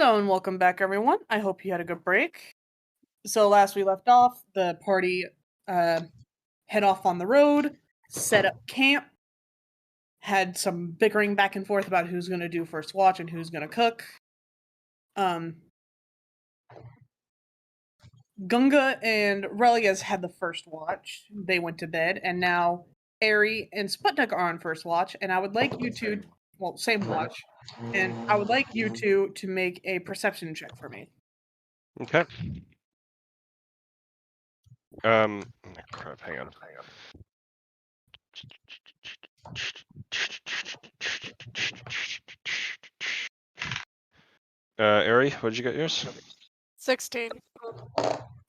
Hello and welcome back, everyone. I hope you had a good break. So last we left off, the party head off on the road, set up camp, had some bickering back and forth about who's going to do first watch and who's going to cook. Gunga and Relias had the first watch. They went to bed, and now Ari and Sputnik are on first watch, and I would like you to, same watch, and I would like you two to make a perception check for me. Okay. Crap, hang on. Ari, what'd you get yours? 16.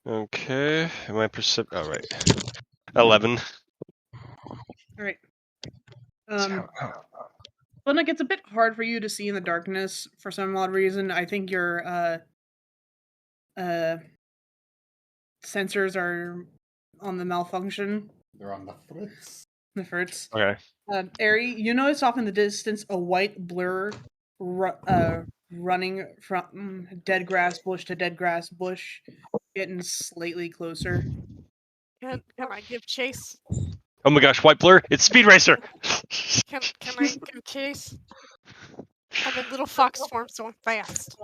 Okay, my oh right. 11. Alright. Sputnik, it's a bit hard for you to see in the darkness for some odd reason. I think your sensors are on the malfunction. They're on the fritz. The fritz. Okay. Ari, you notice off in the distance a white blur running from dead grass bush to dead grass bush, getting slightly closer. Can I give chase? Oh my gosh, white blur! It's Speed Racer! Can I give chase? I'm a little fox form, so I'm fast.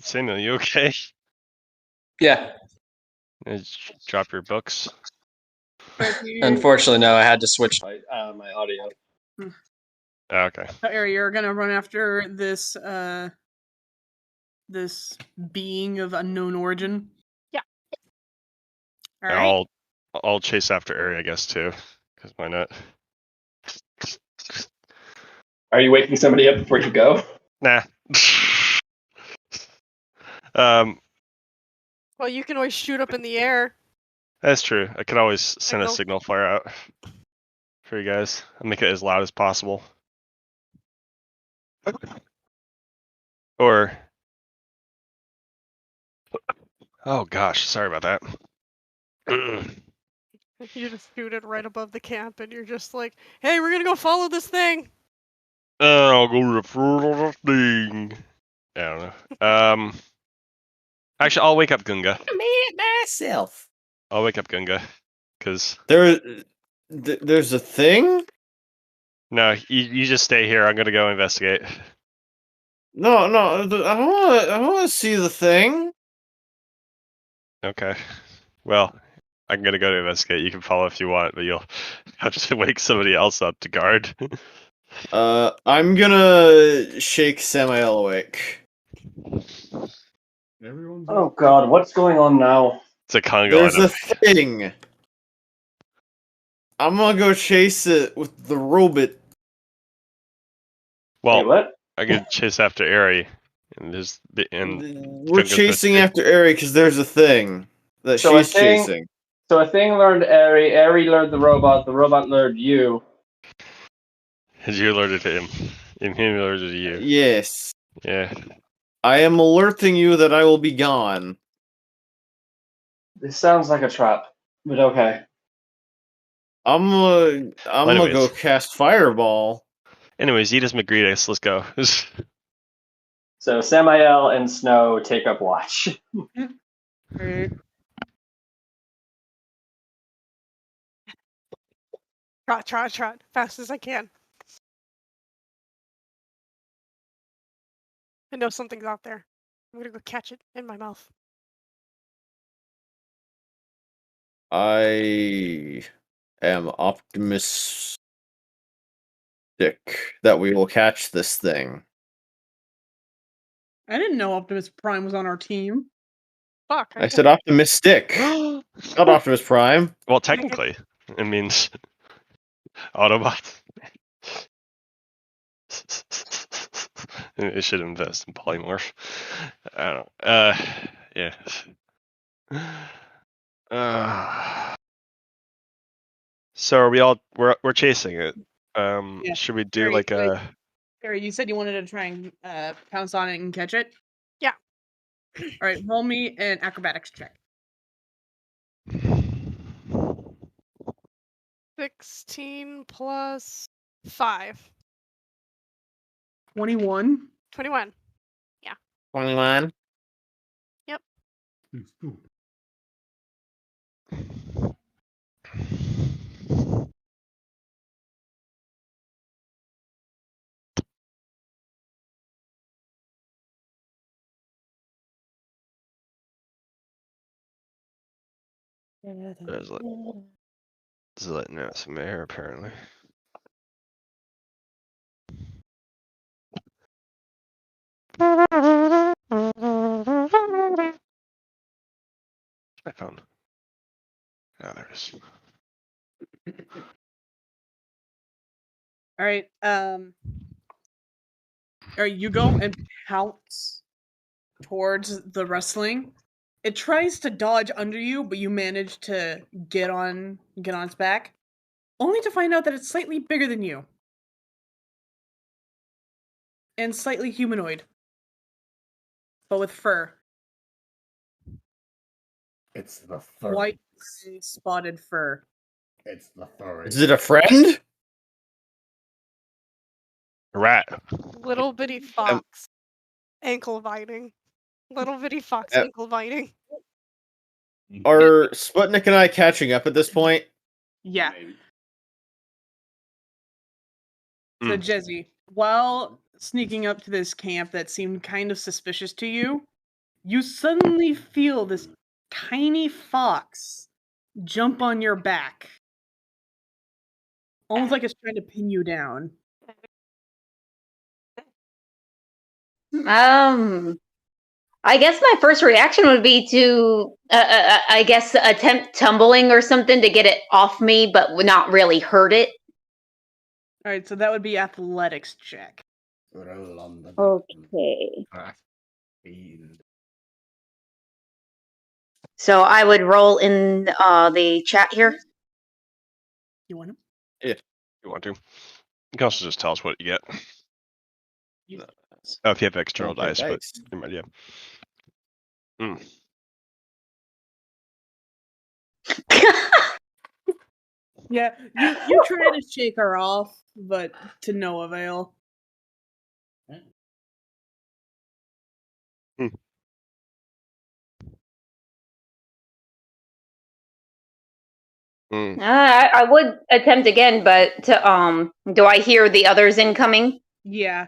Samuel, you okay? Yeah. Drop your books. Unfortunately, no. I had to switch my audio. Okay. So, Ari, you're gonna run after this this being of unknown origin. Yeah. All right. I'll chase after Ari, I guess, too. Because why not? Are you waking somebody up before you go? Nah. Well, you can always shoot up in the air. That's true. I could always send a signal flare out for you guys. I'll make it as loud as possible. Or... Oh gosh, sorry about that. You just shoot it right above the camp, and you're just like, hey, we're gonna go follow this thing! I'll go to the thing. I don't know. Actually, I'll wake up Gunga. I made it myself. I'll wake up Gunga. Because... There's a thing? No, you just stay here. I'm gonna go investigate. No, I don't want to see the thing. Okay. Well, I'm gonna go to investigate. You can follow if you want, but you'll have to wake somebody else up to guard. I'm gonna shake Samael awake. Oh god, what's going on now? It's a Congo. There's a thing. I'm gonna go chase it with the robot. Well, Wait, what? I could chase after Ari. We're chasing after Ari because there's a thing that she's chasing. So a thing learned Ari learned the robot learned you. And you alerted him. And he alerted you. Yes. Yeah. I am alerting you that I will be gone. This sounds like a trap, but okay. I'm gonna go cast Fireball. Anyways, Edith McGreedis, let's go. So Samael and Snow take up watch. Trot, fast as I can. I know something's out there. I'm gonna go catch it in my mouth. I am optimistic that we will catch this thing. I didn't know Optimus Prime was on our team. Fuck. I said optimistic, not Optimus Prime. Well, technically, it means Autobots. It should invest in polymorph. I don't know. Yeah. So are we all? We're chasing it. Yeah. Should we do like a? Harry, you said you wanted to try and pounce on it and catch it? Yeah. All right, roll me an acrobatics check. 16 plus 5. 21. 21. 21. Just letting out some air, apparently. My phone. Oh, there it is. All right. All right. You go and pounce towards the wrestling. It tries to dodge under you, but you manage to get on its back, only to find out that it's slightly bigger than you and slightly humanoid, but with fur. It's the fur. White spotted fur. It's the furry. Is it a friend? Rat. Little bitty fox. Ankle biting. Little bitty fox ankle biting. Are Sputnik and I catching up at this point? Yeah. Maybe. So, Jezzy, while sneaking up to this camp that seemed kind of suspicious to you, you suddenly feel this tiny fox jump on your back. Almost like it's trying to pin you down. I guess my first reaction would be to, I guess, attempt tumbling or something to get it off me, but not really hurt it. Alright, so that would be athletics check. Roll on the Okay. field. So I would roll in the chat here. You want him? If you want to. You can also just tell us what you get. You- Oh, if you have external Okay, dice, but dice. never mind, yeah. Yeah, you try to shake her off, but to no avail. I would attempt again, but do I hear the others incoming? Yeah.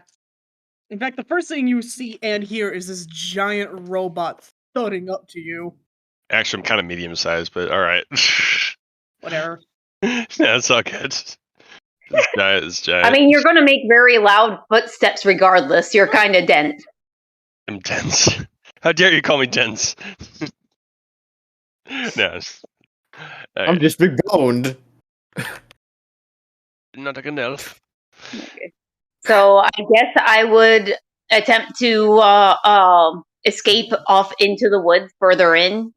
In fact, the first thing you see and hear is this giant robot thudding up to you. Actually, I'm kind of medium sized, but alright. Whatever. No, it's all good. It's giant, it's giant. I mean, you're going to make very loud footsteps regardless. You're kind of dense. I'm dense. How dare you call me dense? No. I'm just big boned. Not like an elf. So I guess I would attempt to escape off into the woods further in.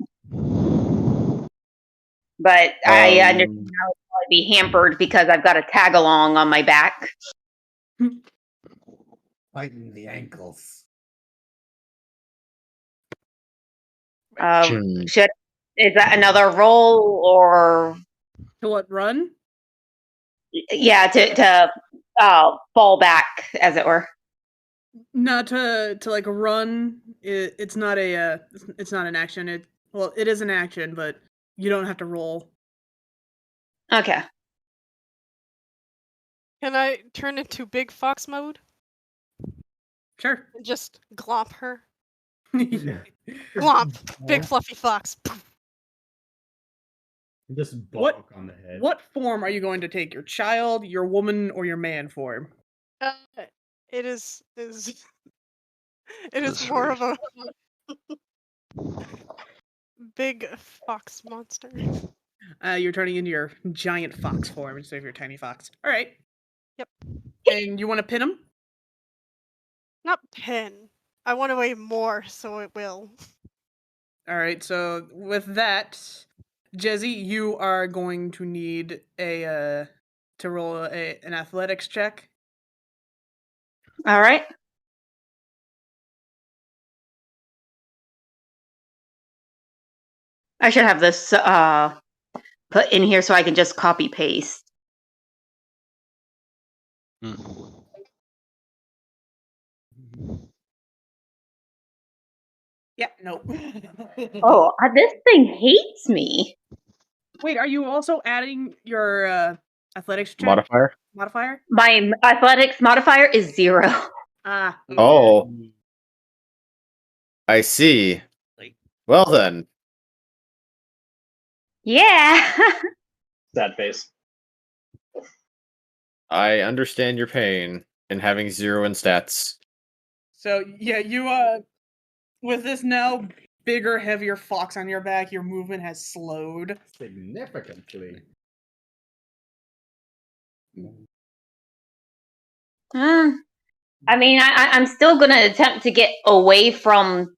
But I understand I'll probably be hampered because I've got a tag along on my back. Biting the ankles. Is that another roll or To what, run? yeah to fall back as it were? Not to like run. It's not a it's not an action. It is an action, but you don't have to roll. Okay. Can I turn into big fox mode Sure. and just glomp her? Glomp! Big fluffy fox. Just What- bonk on the head. What form are you going to take? Your child, your woman, or your man form? It is it That's is more of a big fox monster. You're turning into your giant fox form instead of your tiny fox. All right. Yep. And you want to pin him? Not pin. I want to weigh more, so it will. All right. So with that, Jezzy, you are going to need a to roll an athletics check. All right. I should have this put in here so I can just copy paste. Mm. Yeah, no. Oh, this thing hates me. Wait, are you also adding your athletics check Modifier? modifier? My athletics modifier is 0. Ah. Oh, I see. Like- Well then, Yeah. Sad face. I understand your pain in having 0 in stats. So yeah, you with this now bigger, heavier fox on your back, your movement has slowed. Significantly. I mean, I'm still going to attempt to get away from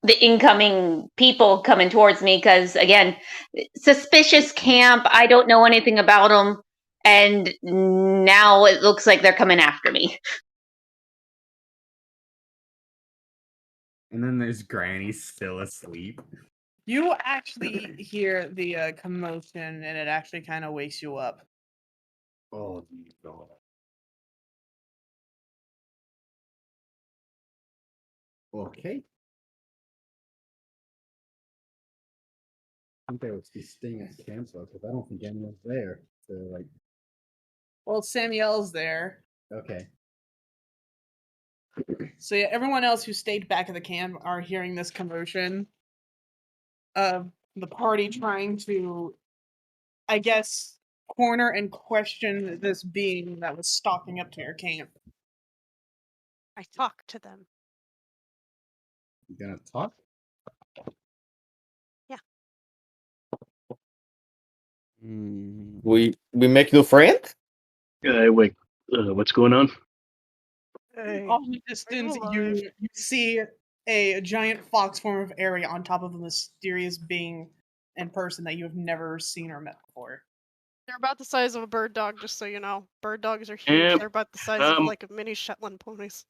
the incoming people coming towards me because, again, suspicious camp. I don't know anything about them. And now it looks like they're coming after me. And then there's Granny still asleep. You actually hear the commotion, and it actually kind of wakes you up. Oh, God. Okay. I think they would be staying at camp though, because I don't think anyone's there. So like, Well, Samuel's there. okay. So yeah, everyone else who stayed back at the camp are hearing this commotion of the party trying to, I guess, corner and question this being that was stalking up to your camp. I talk to them. You gonna talk? Mm. We make new friend? Wait, what's going on? Hey, Off in the distance, alive. you see a giant fox form of area on top of a mysterious being in person that you have never seen or met before. They're about the size of a bird dog, just so you know. Bird dogs are huge. Yep. They're about the size of Um, like a mini Shetland ponies.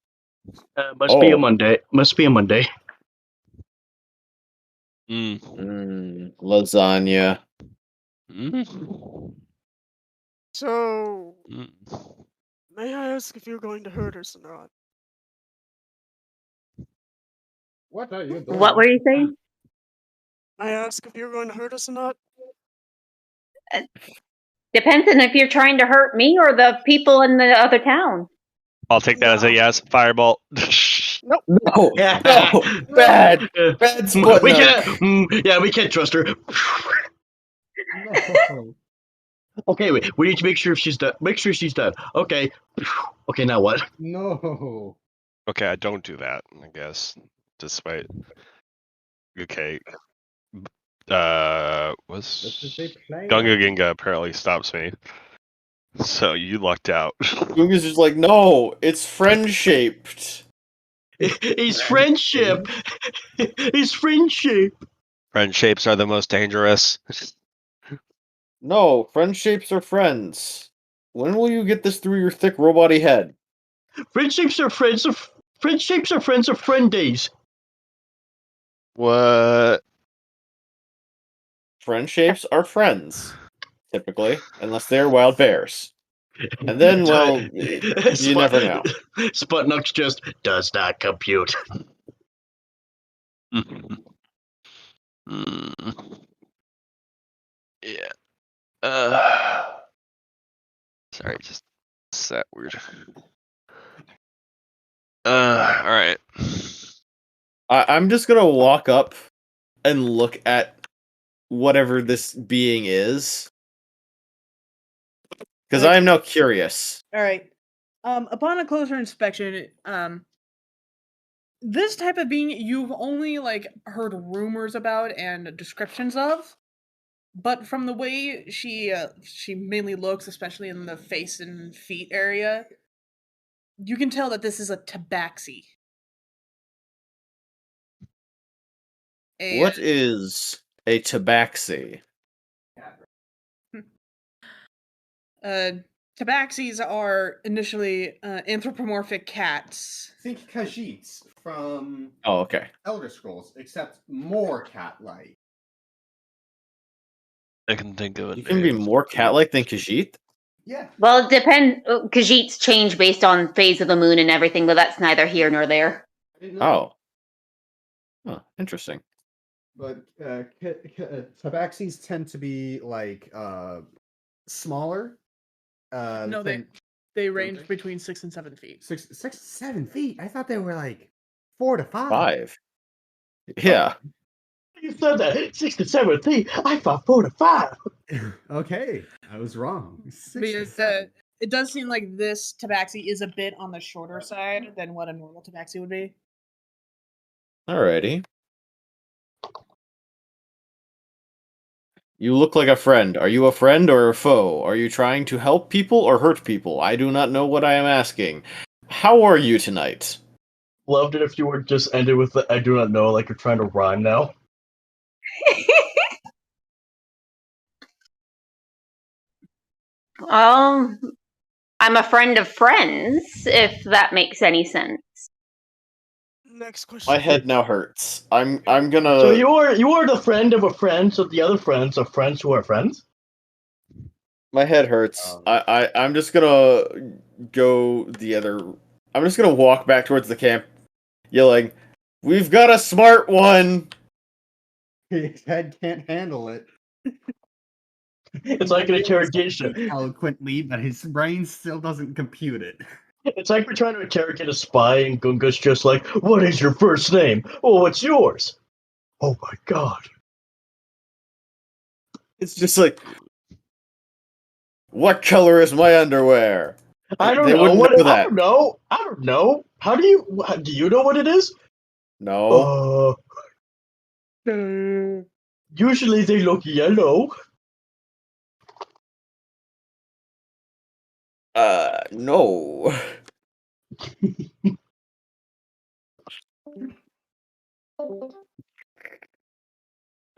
Must be a Oh. Monday. Must be a Monday. Mm. Lasagna. Mm. So, Mm. may I ask if you're going to hurt us or not? What are you doing? What were you saying? May I ask if you're going to hurt us or not? Depends on if you're trying to hurt me or the people in the other town. I'll take that as a yes. Fireball. No, no, bad split. We can't. Yeah, we can't trust her. No. Okay, wait. We need to make sure if she's dead. Make sure she's dead. Okay. Okay, now what? No. Okay, I don't do that, I guess. Despite. Okay. That's Was what they play. Gunga Ginga apparently stops me. So you lucked out. Gunga's just like, no, it's friend shaped. He's friendship. He's friendship. Friend shapes are the most dangerous. No, friend shapes are friends. When will you get this through your thick robot-y head? Friendships are friends of. Friendships are friends of friend days. What? Friend shapes are friends, typically, unless they're wild bears. And then, well, you never know. Sputnik's just does not compute. Yeah. Sorry, just sat weird. Alright. I'm just gonna walk up and look at whatever this being is. Because I am now curious. All right. Upon a closer inspection, this type of being you've only like heard rumors about and descriptions of, but from the way she mainly looks, especially in the face and feet area, you can tell that this is a tabaxi. What is a tabaxi? Tabaxis are initially anthropomorphic cats. Think Khajiits from Oh, okay. Elder Scrolls, except more cat-like. I can think of it. You can be more cat-like than Khajiit? Yeah. Well, it depends. Khajiits change based on phase of the moon and everything, but that's neither here nor there. I didn't know. Oh, interesting. But tabaxis tend to be like smaller. No, than they range between 6 and 7 feet. 7 feet. I thought they were like 4 to 5. 5. Yeah. You said that 6 to 7 feet. I thought 4 to 5. Okay, I was wrong. 6 to Because 7. it does seem like this tabaxi is a bit on the shorter side than what a normal tabaxi would be. Alrighty. You look like a friend. Are you a friend or a foe? Are you trying to help people or hurt people? I do not know what I am asking. How are you tonight? Loved it if you were just ended with the I do not know, like you're trying to rhyme now. I'm a friend of friends, if that makes any sense. Next question. My head now hurts. I'm gonna. So you are the friend of a friend, so the other friends are friends who are friends? My head hurts. I'm just gonna go the other. I'm just gonna walk back towards the camp, yelling, "We've got a smart one!" His head can't handle it. It's like an interrogation. Eloquently, but his brain still doesn't compute it. It's like we're trying to interrogate a spy, and Gunga's just like, "What is your first name? Well, what's yours?" Oh my god. It's just like, what color is my underwear? I don't They know. wouldn't What? know I that. don't know. I don't know. How do you? Do you know what it is? No. Usually they look yellow. No.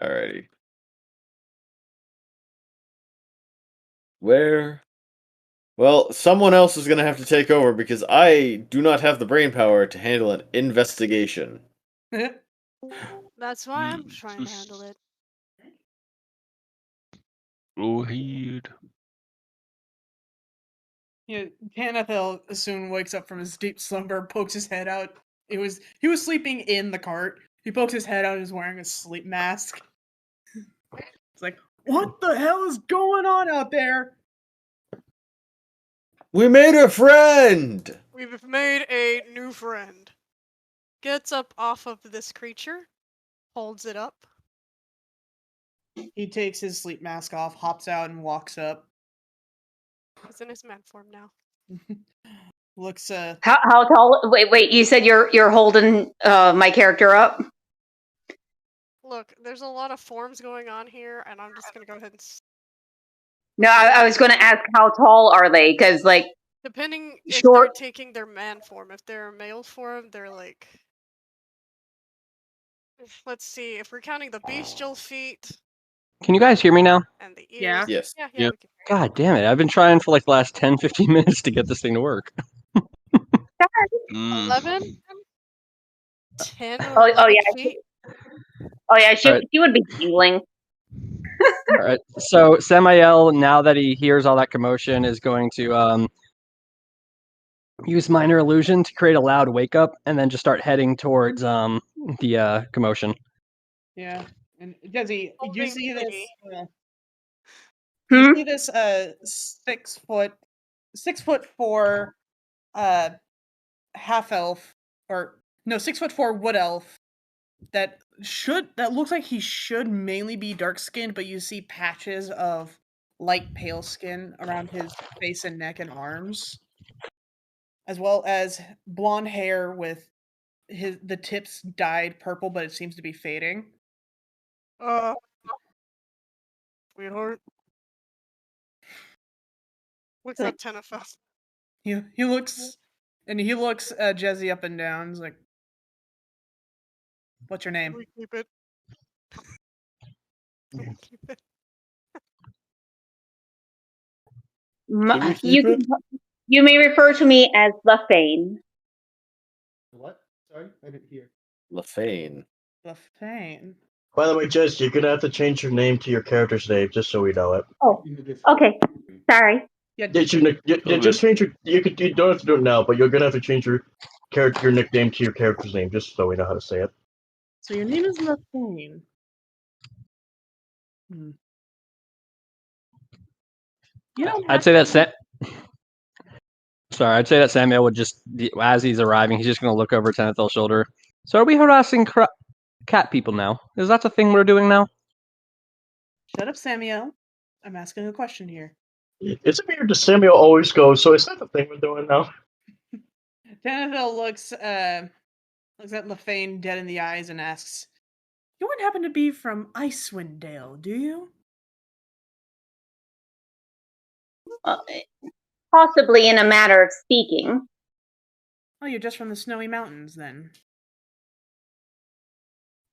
Alrighty. Where? Well, someone else is gonna have to take over because I do not have the brain power to handle an investigation. That's why I'm trying to handle it. Go ahead. Yeah, Tanathel soon wakes up from his deep slumber, pokes his head out. He was sleeping in the cart. He pokes his head out and is wearing a sleep mask. It's like, what the hell is going on out there? We made a friend! We've made a new friend. Gets up off of this creature, holds it up. He takes his sleep mask off, hops out, and walks up. He's in his man form now. Looks How tall? Wait. You said you're holding my character up. Look, there's a lot of forms going on here, and I'm just gonna go ahead and. No, I was going to ask how tall are they? Because like, Depending if short. they're taking their man form. If they're male form, they're like. Let's see. If we're counting the bestial feet Can you guys hear me now? and the ears. Yeah. Yes. Yeah. Yep. We can. God damn it. I've been trying for like the last 10, 15 minutes to get this thing to work. 11? 10 or Oh 11 yeah. feet? Oh yeah. She Alright. would be healing. Alright. So Samael, now that he hears all that commotion, is going to use minor illusion to create a loud wake up and then just start heading towards the commotion. yeah. And Desi, you Holding see this? pity. You Hmm? see this 6'4" half elf, or no, 6'4" wood elf that looks like he should mainly be dark skinned, but you see patches of light pale skin around his face and neck and arms, as well as blonde hair with the tips dyed purple, but it seems to be fading. Sweetheart. What's up, Tenafel? He looks Jezzy up and down. He's like, "What's your name?" We keep it. We keep it. Can we keep it? You may refer to me as the Fane. What? Sorry, I didn't hear. Lafane. The Fane. By the way, Jess, you're gonna have to change your name to your character's name just so we know it. Oh, okay. Sorry. Yeah, Just change your. You don't have to do it now, but you're gonna have to change your nickname to your character's name, just so we know how to say it. so your name is Lafane. You don't I'd say that I'd say that Samuel would just, as he's arriving, he's just going to look over Tenethel's shoulder. So are we harassing cat people now? Is that the thing we're doing now? Shut up, Samuel. I'm asking a question here. Is it weird that Samuel always goes, so is that the thing we're doing now? Tenethil looks at Lafane dead in the eyes and asks, "You wouldn't happen to be from Icewind Dale, do you?" Possibly in a matter of speaking. Oh, you're just from the Snowy Mountains, then.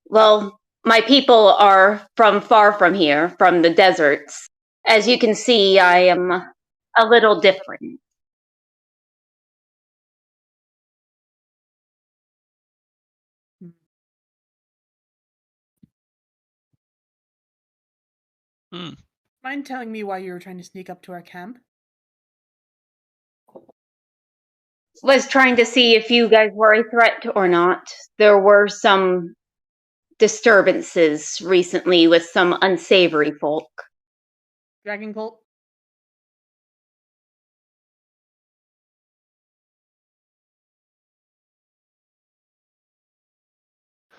Well, my people are from far from here, from the deserts. As you can see, I am a little different. Mind telling me why you were trying to sneak up to our camp? Was trying to see if you guys were a threat or not. There were some disturbances recently with some unsavory folk. Dragon cult?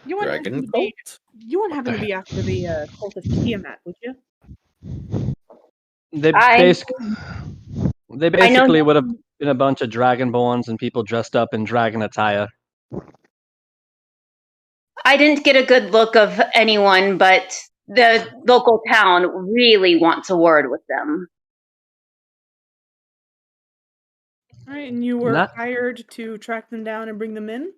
You wouldn't happen Dragon to be, cult? you wouldn't happen to be after the cult of Tiamat, would you? They I basically know would have been a bunch of dragonborns and people dressed up in dragon attire. I didn't get a good look of anyone, but the local town really wants a word with them. All right, and you were Not- hired to track them down and bring them in?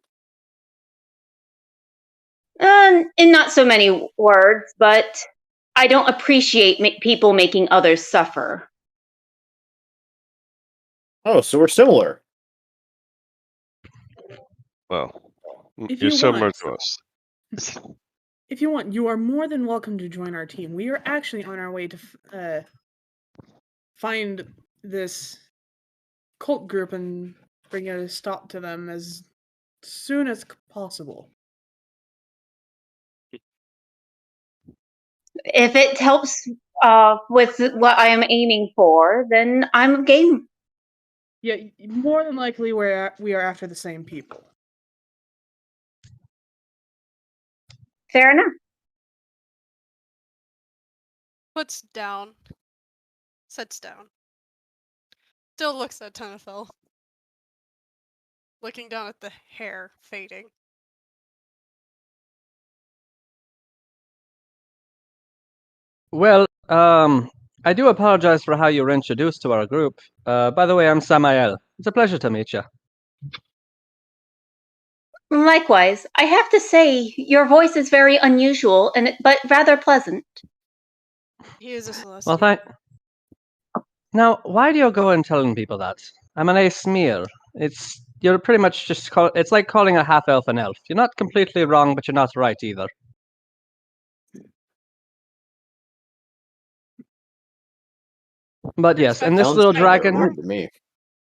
In not so many words, but I don't appreciate people making others suffer. Oh, so we're similar. Well, If you're you similar want. to us. If you want, you are more than welcome to join our team. We are actually on our way to find this cult group and bring a stop to them as soon as possible. If it helps with what I am aiming for, then I'm game. Yeah, more than likely we are after the same people. Fair enough. Puts down. Sits down. Still looks at Tenethil. Looking down at the hair fading. Well, I do apologize for how you were introduced to our group. By the way, I'm Samael. It's a pleasure to meet you. Likewise, I have to say, your voice is very unusual, but rather pleasant. He is a celestial. Well, Now, why do you go and telling people that? I'm an Aesmir. You're pretty much just it's like calling a half elf an elf. You're not completely wrong, but you're not right either. But yes, and this Sounds little kinda dragon, weird to me.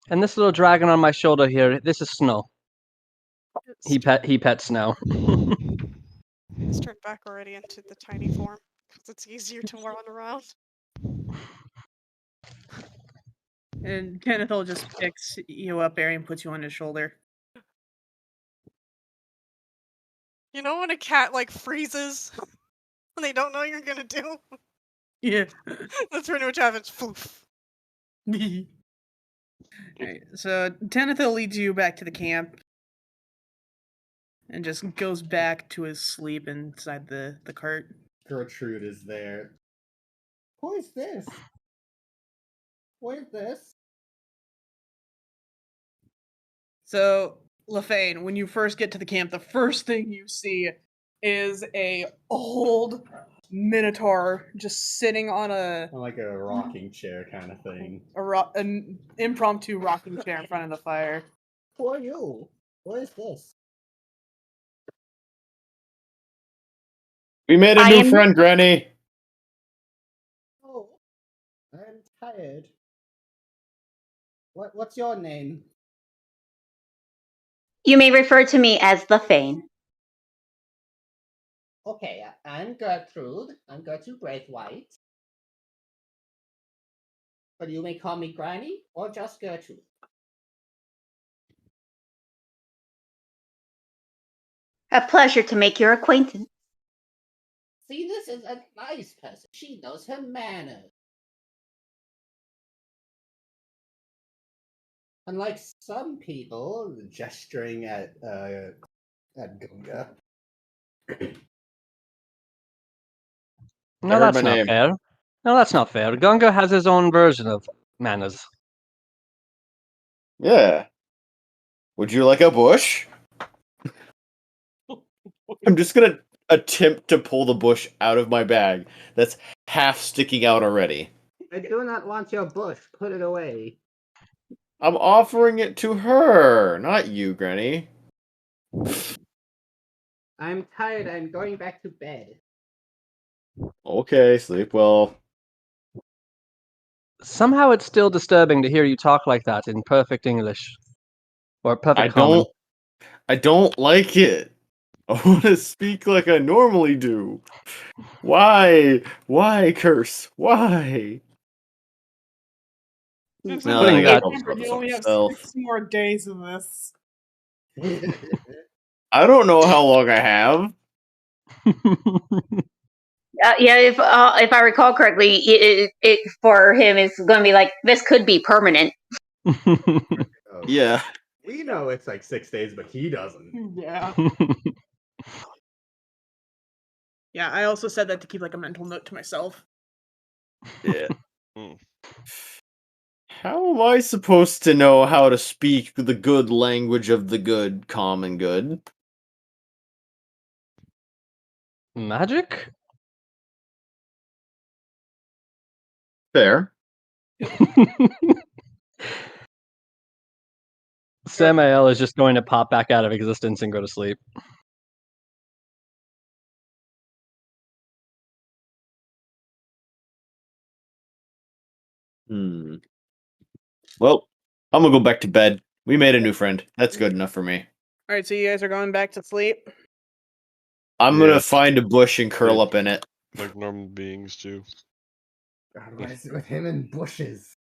and this little dragon on my shoulder here, this is Snow. He pets Snow. He's turned back already into the tiny form because it's easier to run around. And Tenethil just picks you up, Barry, and puts you on his shoulder. You know when a cat like freezes when they don't know what you're gonna do? Yeah. That's pretty much happens. Foof. Alright, so Tenethil leads you back to the camp and just goes back to his sleep inside the cart. Gertrude is there. Who is this? What is this? So, Lafane, when you first get to the camp, the first thing you see is a old minotaur just sitting on Like a rocking chair kind of thing. an impromptu rocking chair in front of the fire. Who are you? What is this? We made a new friend, Granny. Oh, I'm tired. What's your name? You may refer to me as the Fane. Okay, I'm Gertrude. I'm Gertrude Braithwaite. But you may call me Granny or just Gertrude. A pleasure to make your acquaintance. See, this is a nice person. She knows her manners. Unlike some people, gesturing at Gunga. No, heard that's my not name. fair. No, that's not fair. Gunga has his own version of manners. Yeah. Would you like a bush? I'm just gonna attempt to pull the bush out of my bag that's half sticking out already. I do not want your bush. Put it away. I'm offering it to her, not you, Granny. I'm tired. I'm going back to bed. Okay, sleep well. Somehow it's still disturbing to hear you talk like that in perfect English. Or perfect common. I don't like it. I want to speak like I normally do. Why? Why curse? Why? Just Now Putting I gotta that- remember, you only have myself. 6 more days of this. I don't know how long I have. Yeah, if I recall correctly, it for him is going to be like this could be permanent. Oh, Yeah. we know it's like 6 days, but he doesn't. Yeah. Yeah, I also said that to keep like a mental note to myself. Yeah. Hmm. How am I supposed to know how to speak the good language of the good, common good? Magic? Fair. Samael is just going to pop back out of existence and go to sleep. Well, I'm gonna go back to bed. We made a new friend. That's good enough for me. Alright, so you guys are going back to sleep? I'm Yeah. gonna find a bush and curl up in it. Like normal beings do. God, what is it with him and bushes?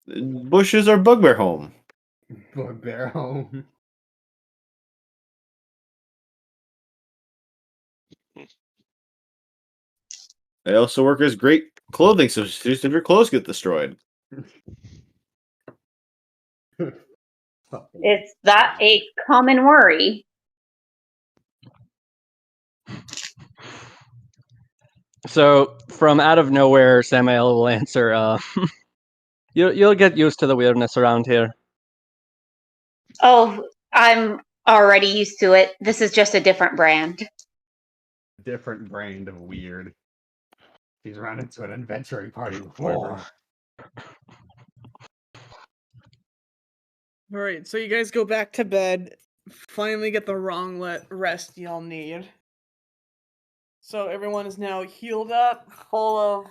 Bushes are bugbear home. Bugbear home. They also work as great clothing substitutes if your clothes get destroyed. Is that a common worry? So, from out of nowhere, Samael will answer, you'll get used to the weirdness around here. Oh, I'm already used to it. This is just a different brand. Different brand of weird. He's run into an adventuring party before. Alright, so you guys go back to bed, finally get the wrong rest y'all need. So everyone is now healed up, full of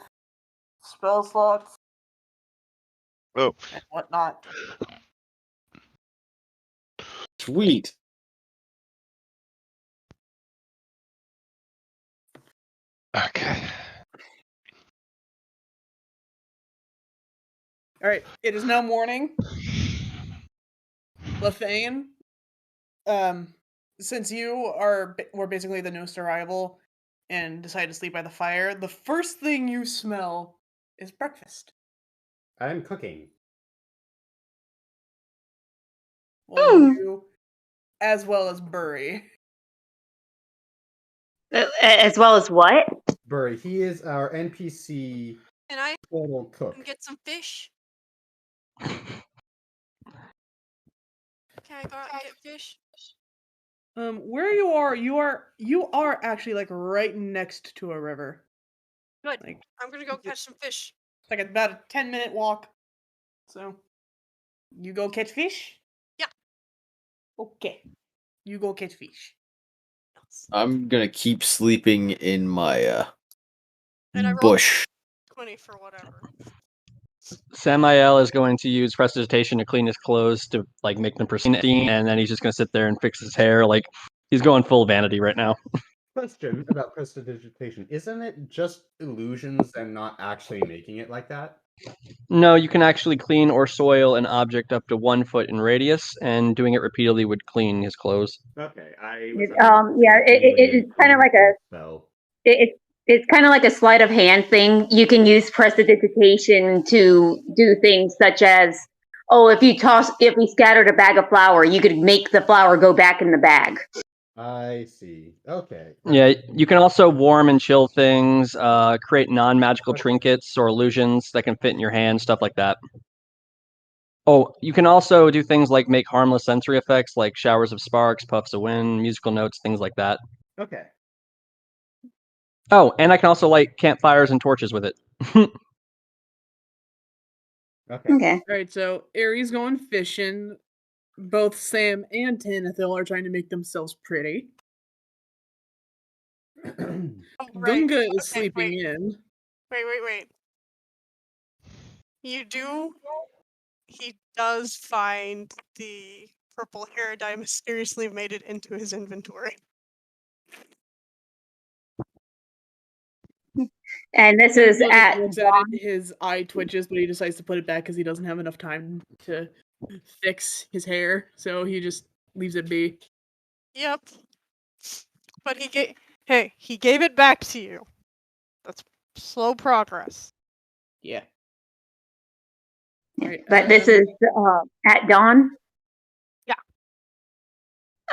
spell slots Oh, and whatnot. Sweet. okay. Alright, it is now morning. Lefane, since you were basically the newest arrival and decided to sleep by the fire, the first thing you smell is breakfast. I'm cooking. Well, you, as well as Burry. As well as what? Burry, he is our NPC And I total cook. can get some fish. Can I go out and get fish? Where you are actually like right next to a river. Good. Like I'm gonna go catch some fish. it's like about a 10-minute walk. So you go catch fish? Yeah. Okay. You go catch fish. I'm gonna keep sleeping in my And I rolled bush. 20 for whatever. Samael is going to use prestidigitation to clean his clothes to like make them pristine, and then he's just going to sit there and fix his hair. Like he's going full vanity right now. Question about prestidigitation. Isn't it just illusions and not actually making it like that? No, you can actually clean or soil an object up to 1 foot in radius, and doing it repeatedly would clean his clothes. Okay, It's kind of like a spell. it's kind of like a sleight of hand thing. You can use prestidigitation to do things such as, if you scattered a bag of flour, you could make the flour go back in the bag. I see. Okay. Yeah, you can also warm and chill things, create non-magical trinkets or illusions that can fit in your hand, stuff like that. Oh, you can also do things like make harmless sensory effects like showers of sparks, puffs of wind, musical notes, things like that. Okay. Oh, and I can also light campfires and torches with it. Okay. All right, so Aries going fishing. Both Sam and Tanithil are trying to make themselves pretty. Oh, right. Gunga is Okay, sleeping wait. in. Wait. He does find the purple hair dye mysteriously made it into his inventory. And this is Gunga at looks at it, his eye twitches, but he decides to put it back because he doesn't have enough time to fix his hair, so he just leaves it be. Yep. But he gave it back to you. That's slow progress. Yeah. Yeah, Right, but this is at dawn. Yeah.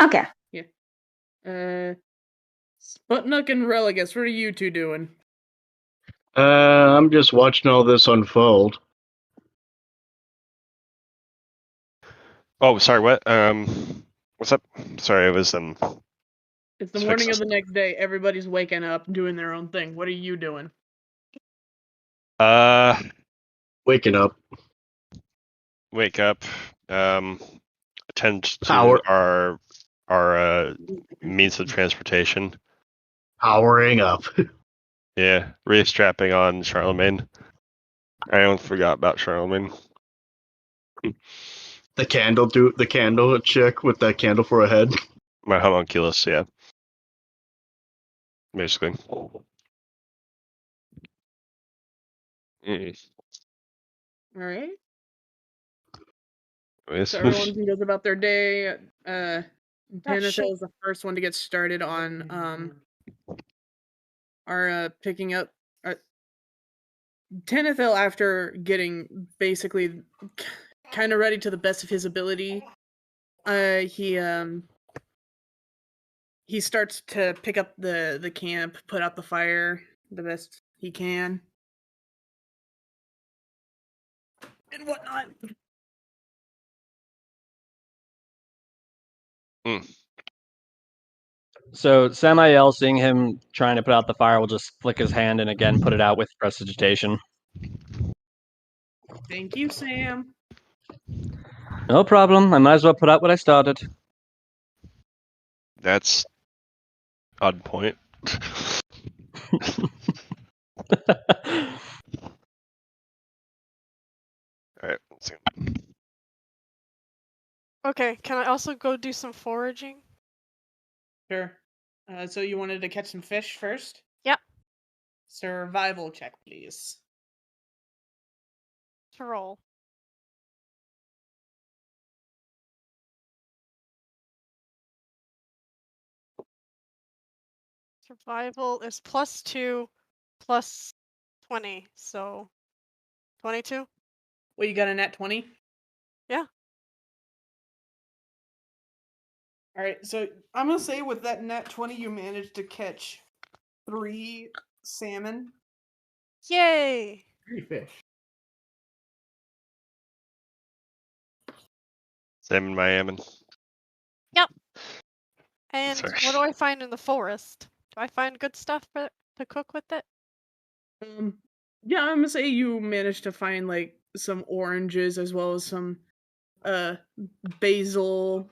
Okay. Sputnik and Religus, what are you two doing? I'm just watching all this unfold. Oh, sorry. What? What's up? Sorry, I was It's the Let's morning fix of the next day. Everybody's waking up, doing their own thing. What are you doing? Waking up. Wake up. Attend to Power. our means of transportation. Powering up. Yeah, re-strapping on Charlemagne. I almost forgot about Charlemagne. The candle chick with that candle for a head. My homunculus, yeah. Basically. All right. Yes. So everyone goes about their day. shit. Tanithil is the first one to get started on our picking up. Tanithil, after getting basically kind of ready to the best of his ability, he starts to pick up the camp, put out the fire the best he can, and whatnot. So Samael, seeing him trying to put out the fire, will just flick his hand and again put it out with prestidigitation. Thank you, Sam. No problem. I might as well put out what I started. That's odd point. Alright, let's see. Okay, can I also go do some foraging? Sure. So you wanted to catch some fish first? Yep. Survival check, please. To roll. Survival is +2 plus 20, so 22. Well, you got a nat 20? Yeah. Alright, so I'm gonna say with that nat 20 you managed to catch 3 salmon. Yay! 3 fish. Salmon Miami. Yep. And Sorry. what do I find in the forest? Do I find good stuff to cook with it? Yeah, I'm gonna say you managed to find like some oranges as well as some basil,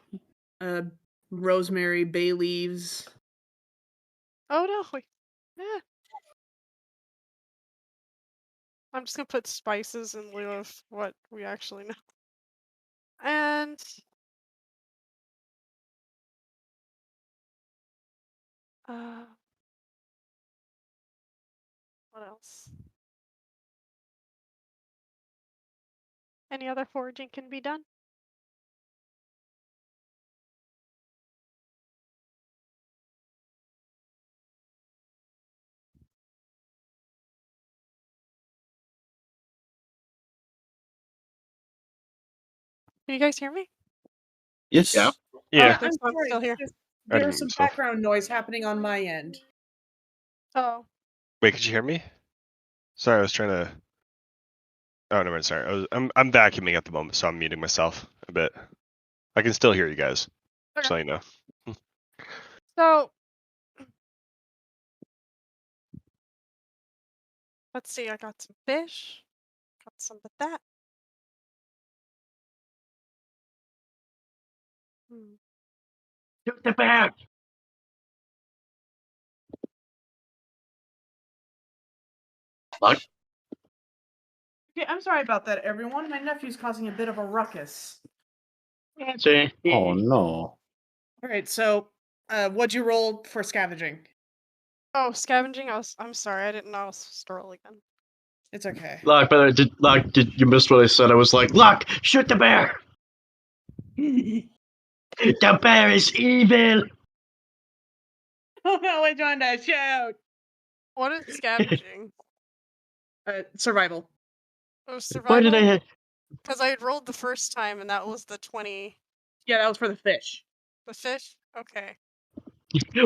rosemary, bay leaves. Oh no. Yeah. I'm just gonna put spices in lieu of what we actually know. And what else? Any other foraging can be done? Can you guys hear me? Yes. Yeah. Yeah. Okay, I'm so I'm sorry. still here. I There's didn't some mute myself. background noise happening on my end. Oh, Wait, could you hear me? Sorry, I was trying to. Oh, no, sorry. I'm vacuuming at the moment, so I'm muting myself a bit. I can still hear you guys. okay. So you know. So let's see. I got some fish. Got some of that. Shoot the bear! What? Okay, I'm sorry about that, everyone. My nephew's causing a bit of a ruckus. See. Oh no. All right, so what'd you roll for scavenging? Oh, scavenging. I'm sorry. I didn't know I was supposed to roll again. It's okay. Look, but did you miss what I said? I was like, look, shoot the bear! The bear is evil! Oh no, we're trying to shout. What is scavenging? Survival. It was Why did survival. I... Because I had rolled the first time, and that was the 20. Yeah, that was for the fish. The fish. Okay.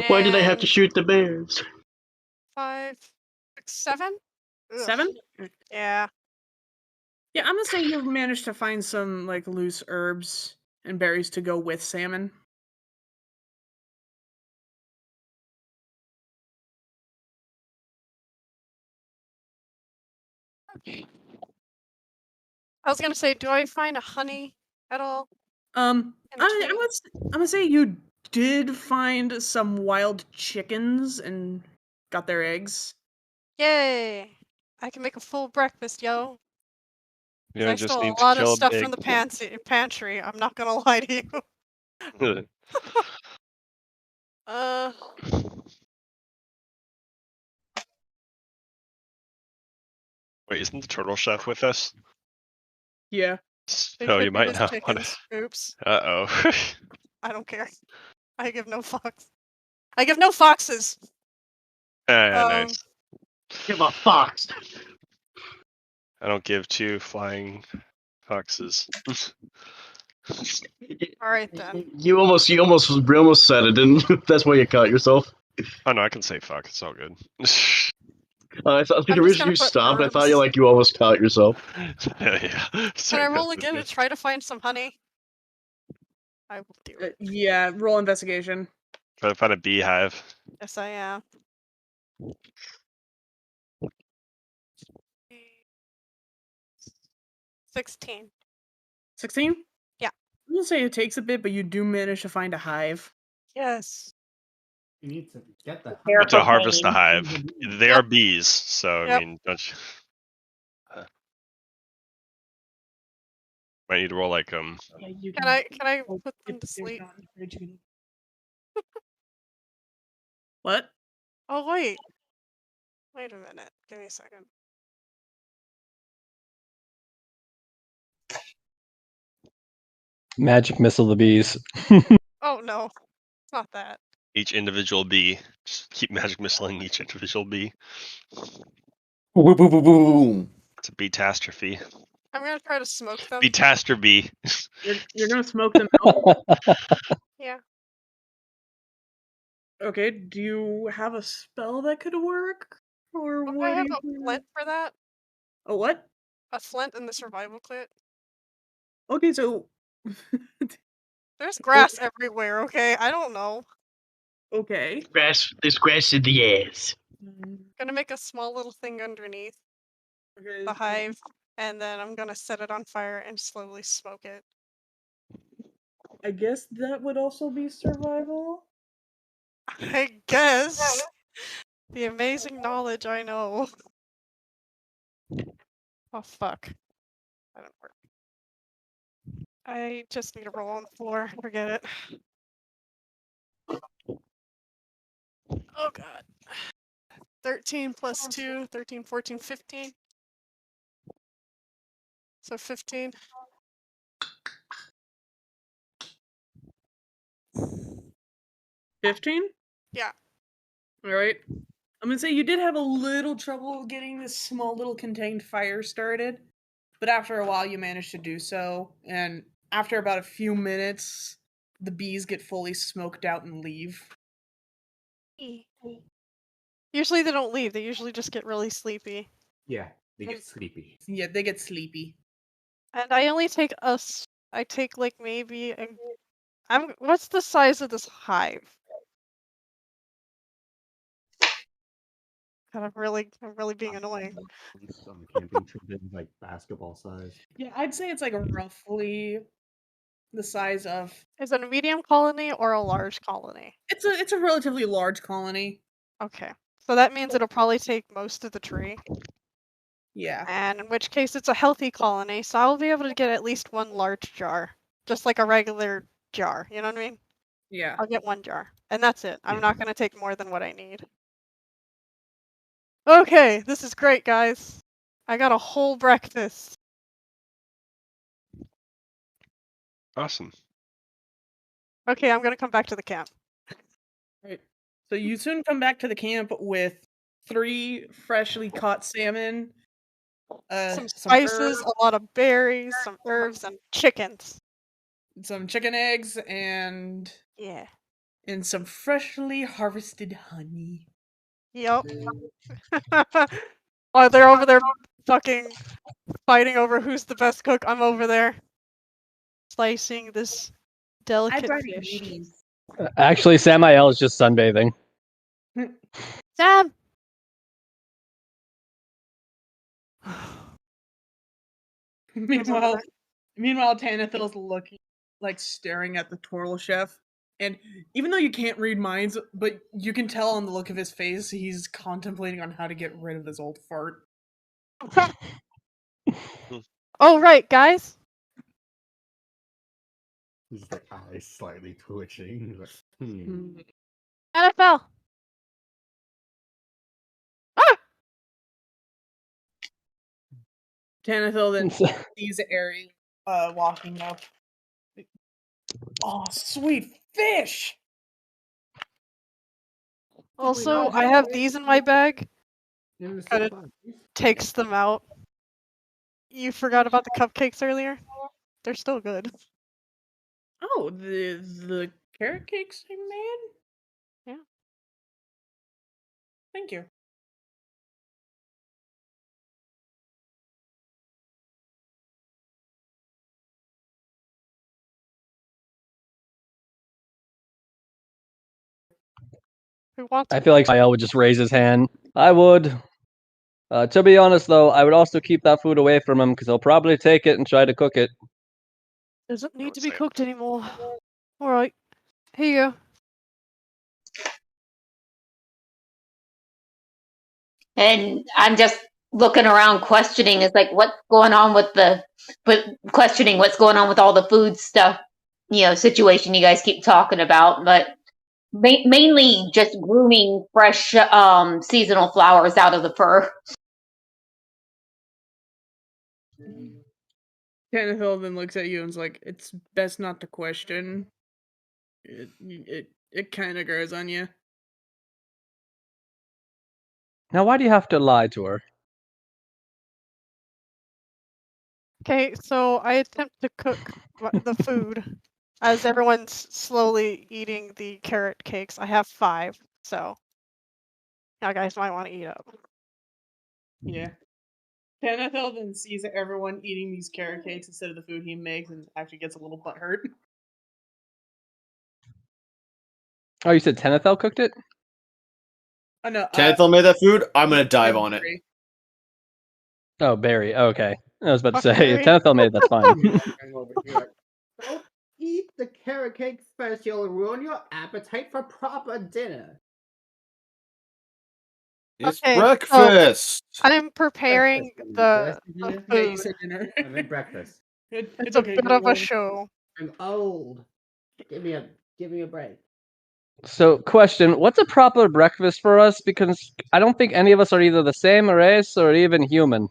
Why did I have to And shoot the bears? 5, 6, 7. Ugh. 7? Yeah. Yeah, I'm gonna say you've managed to find some like loose herbs and berries to go with salmon. I was gonna say, do I find a honey at all? I'm In between? gonna say you did find some wild chickens and got their eggs. Yay! I can make a full breakfast, yo. You 'Cause know, I just stole need a to lot kill of a stuff pig. from the pantry. I'm not gonna lie to you. Wait, isn't the turtle chef with us? Yeah. They So could you be might his not want chickens. Oops. to. Uh-oh. I don't care. I give no fucks. I give no foxes. Yeah, nice. Give a fox! I don't give 2 flying foxes. All right then. You almost said it, didn't you? That's why you caught yourself. Oh no, I can say fuck. It's all good. I thought the I'm just reason gonna you put stopped, I thought herbs. you almost caught yourself. Yeah. Can Sorry, I roll that's again to good. try to find some honey? I will do it. Yeah, roll investigation. Try to find a beehive. Yes, I am. 16. 16? Yeah. I'm gonna say it takes a bit, but you do manage to find a hive. Yes. You need to get the But to harvest a hive. hive, they Yep. are bees. So I Yep. mean, don't you? Might need to roll like Yeah, you Can I oh, put them if to there's sleep? not in the fridge, you can- What? Oh wait. Wait a minute. Give me a second. Magic missile the bees. Oh no. It's not that. each individual bee. Just keep magic missiling each individual bee. Boom, boom, boom, boom. It's a catastrophe. I'm gonna try to smoke them. Catastrophe. You're gonna smoke them out? Yeah. Okay, do you have a spell that could work? Or Don't what I do have you a do? flint for that? A what? A flint in the survival kit? Okay, so There's grass everywhere, okay? I don't know. okay. There's grass in the ass. Gonna make a small little thing underneath Okay. the hive, and then I'm gonna set it on fire and slowly smoke it. I guess that would also be survival. I guess. The amazing knowledge I know. Oh, fuck. That didn't work. I just need to roll on the floor. Forget it. Oh, God. 13 plus 2, 13, 14, 15. So 15. 15? Yeah. All right. I'm gonna say you did have a little trouble getting this small little contained fire started, but after a while you managed to do so, and after about a few minutes, the bees get fully smoked out and leave. Usually they don't leave. They usually just get really sleepy. Yeah, they get sleepy. Yeah, they get sleepy. And I only take I take like maybe what's the size of this hive? God, I'm really being annoying. Some camping trip is like basketball size. Yeah, I'd say it's like roughly the size of. Is it a medium colony or a large colony? It's a relatively large colony. Okay. So that means it'll probably take most of the tree. Yeah. And in which case it's a healthy colony, so I'll be able to get at least one large jar. Just like a regular jar, you know what I mean? Yeah. I'll get one jar. And that's it. I'm Yeah. not going to take more than what I need. Okay, this is great, guys. I got a whole breakfast. Awesome. Okay, I'm going to come back to the camp. Right. So you soon come back to the camp with 3 freshly caught salmon, Some spices, herbs, a lot of berries, some herbs, and chickens. some chicken eggs, and Yeah. some freshly harvested honey. Yep. While they're over there fucking fighting over who's the best cook, I'm over there slicing this delicate fish. Actually, Samael is just sunbathing. Sam! Meanwhile, Tanithil's looking, like staring at the turtle chef, and even though you can't read minds, but you can tell on the look of his face, he's contemplating on how to get rid of his old fart. Oh, right, guys. He's like eyes slightly twitching. Like, NFL. Tanithil then sees Aerie walking up. Oh, sweet fish! Also, I have these in my bag. Kind of takes them out. You forgot about the cupcakes earlier? They're still good. Oh, the carrot cakes I made? Yeah. Thank you. Who wants I feel like Samael would just raise his hand. I would. To be honest, though, I would also keep that food away from him because he'll probably take it and try to cook it. Doesn't need to be Same. cooked anymore. Alright. Here you go. And I'm just looking around questioning. It's like, what's going on questioning what's going on with all the food stuff, situation you guys keep talking about. But mainly just grooming fresh seasonal flowers out of the fur. Tanithil then looks at you and is like, "It's best not to question. It kind of grows on you." Now, why do you have to lie to her? Okay, so I attempt to cook the food as everyone's slowly eating the carrot cakes. I have 5, so you guys might want to eat up. Yeah. Tanithil then sees everyone eating these carrot cakes instead of the food he makes and actually gets a little butthurt. Oh, you said Tenethel cooked it? Oh no. Tanithil made that food. I'm gonna dive on it. Oh, Barry. Okay. I was about to Fuck say, if Barry. Tenethel made it, that's fine. Don't eat the carrot cake first. You'll ruin your appetite for proper dinner. It's Okay, so breakfast. I'm preparing Breakfast, the yeah. food. Yeah, you said dinner. I meant breakfast. It's It's a okay. bit Don't of a worry. show. I'm old. Give me a break. So, question: what's a proper breakfast for us? Because I don't think any of us are either the same race or even human.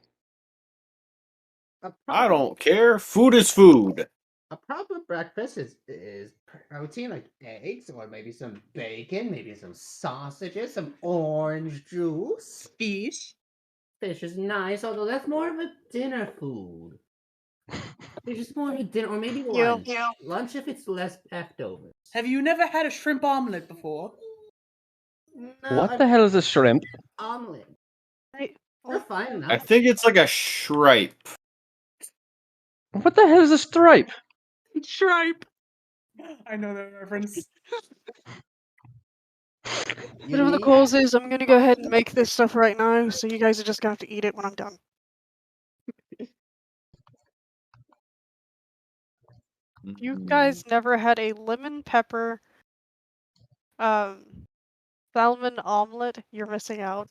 I don't care. Food is food. A proper breakfast is protein like eggs or maybe some bacon, maybe some sausages, some orange juice. Fish. Fish is nice, although that's more of a dinner food. It's just more of a dinner, or maybe lunch. Lunch if it's less leftovers. Have you never had a shrimp omelet before? No, What the hell is a shrimp? omelet? Right. They're fine enough. I think it's like a shripe. What the hell is a stripe? Shripe. I know that reference. Whatever the cause is, I'm gonna go ahead and make this stuff right now, so you guys are just gonna have to eat it when I'm done. You guys never had a lemon pepper salmon omelet, you're missing out.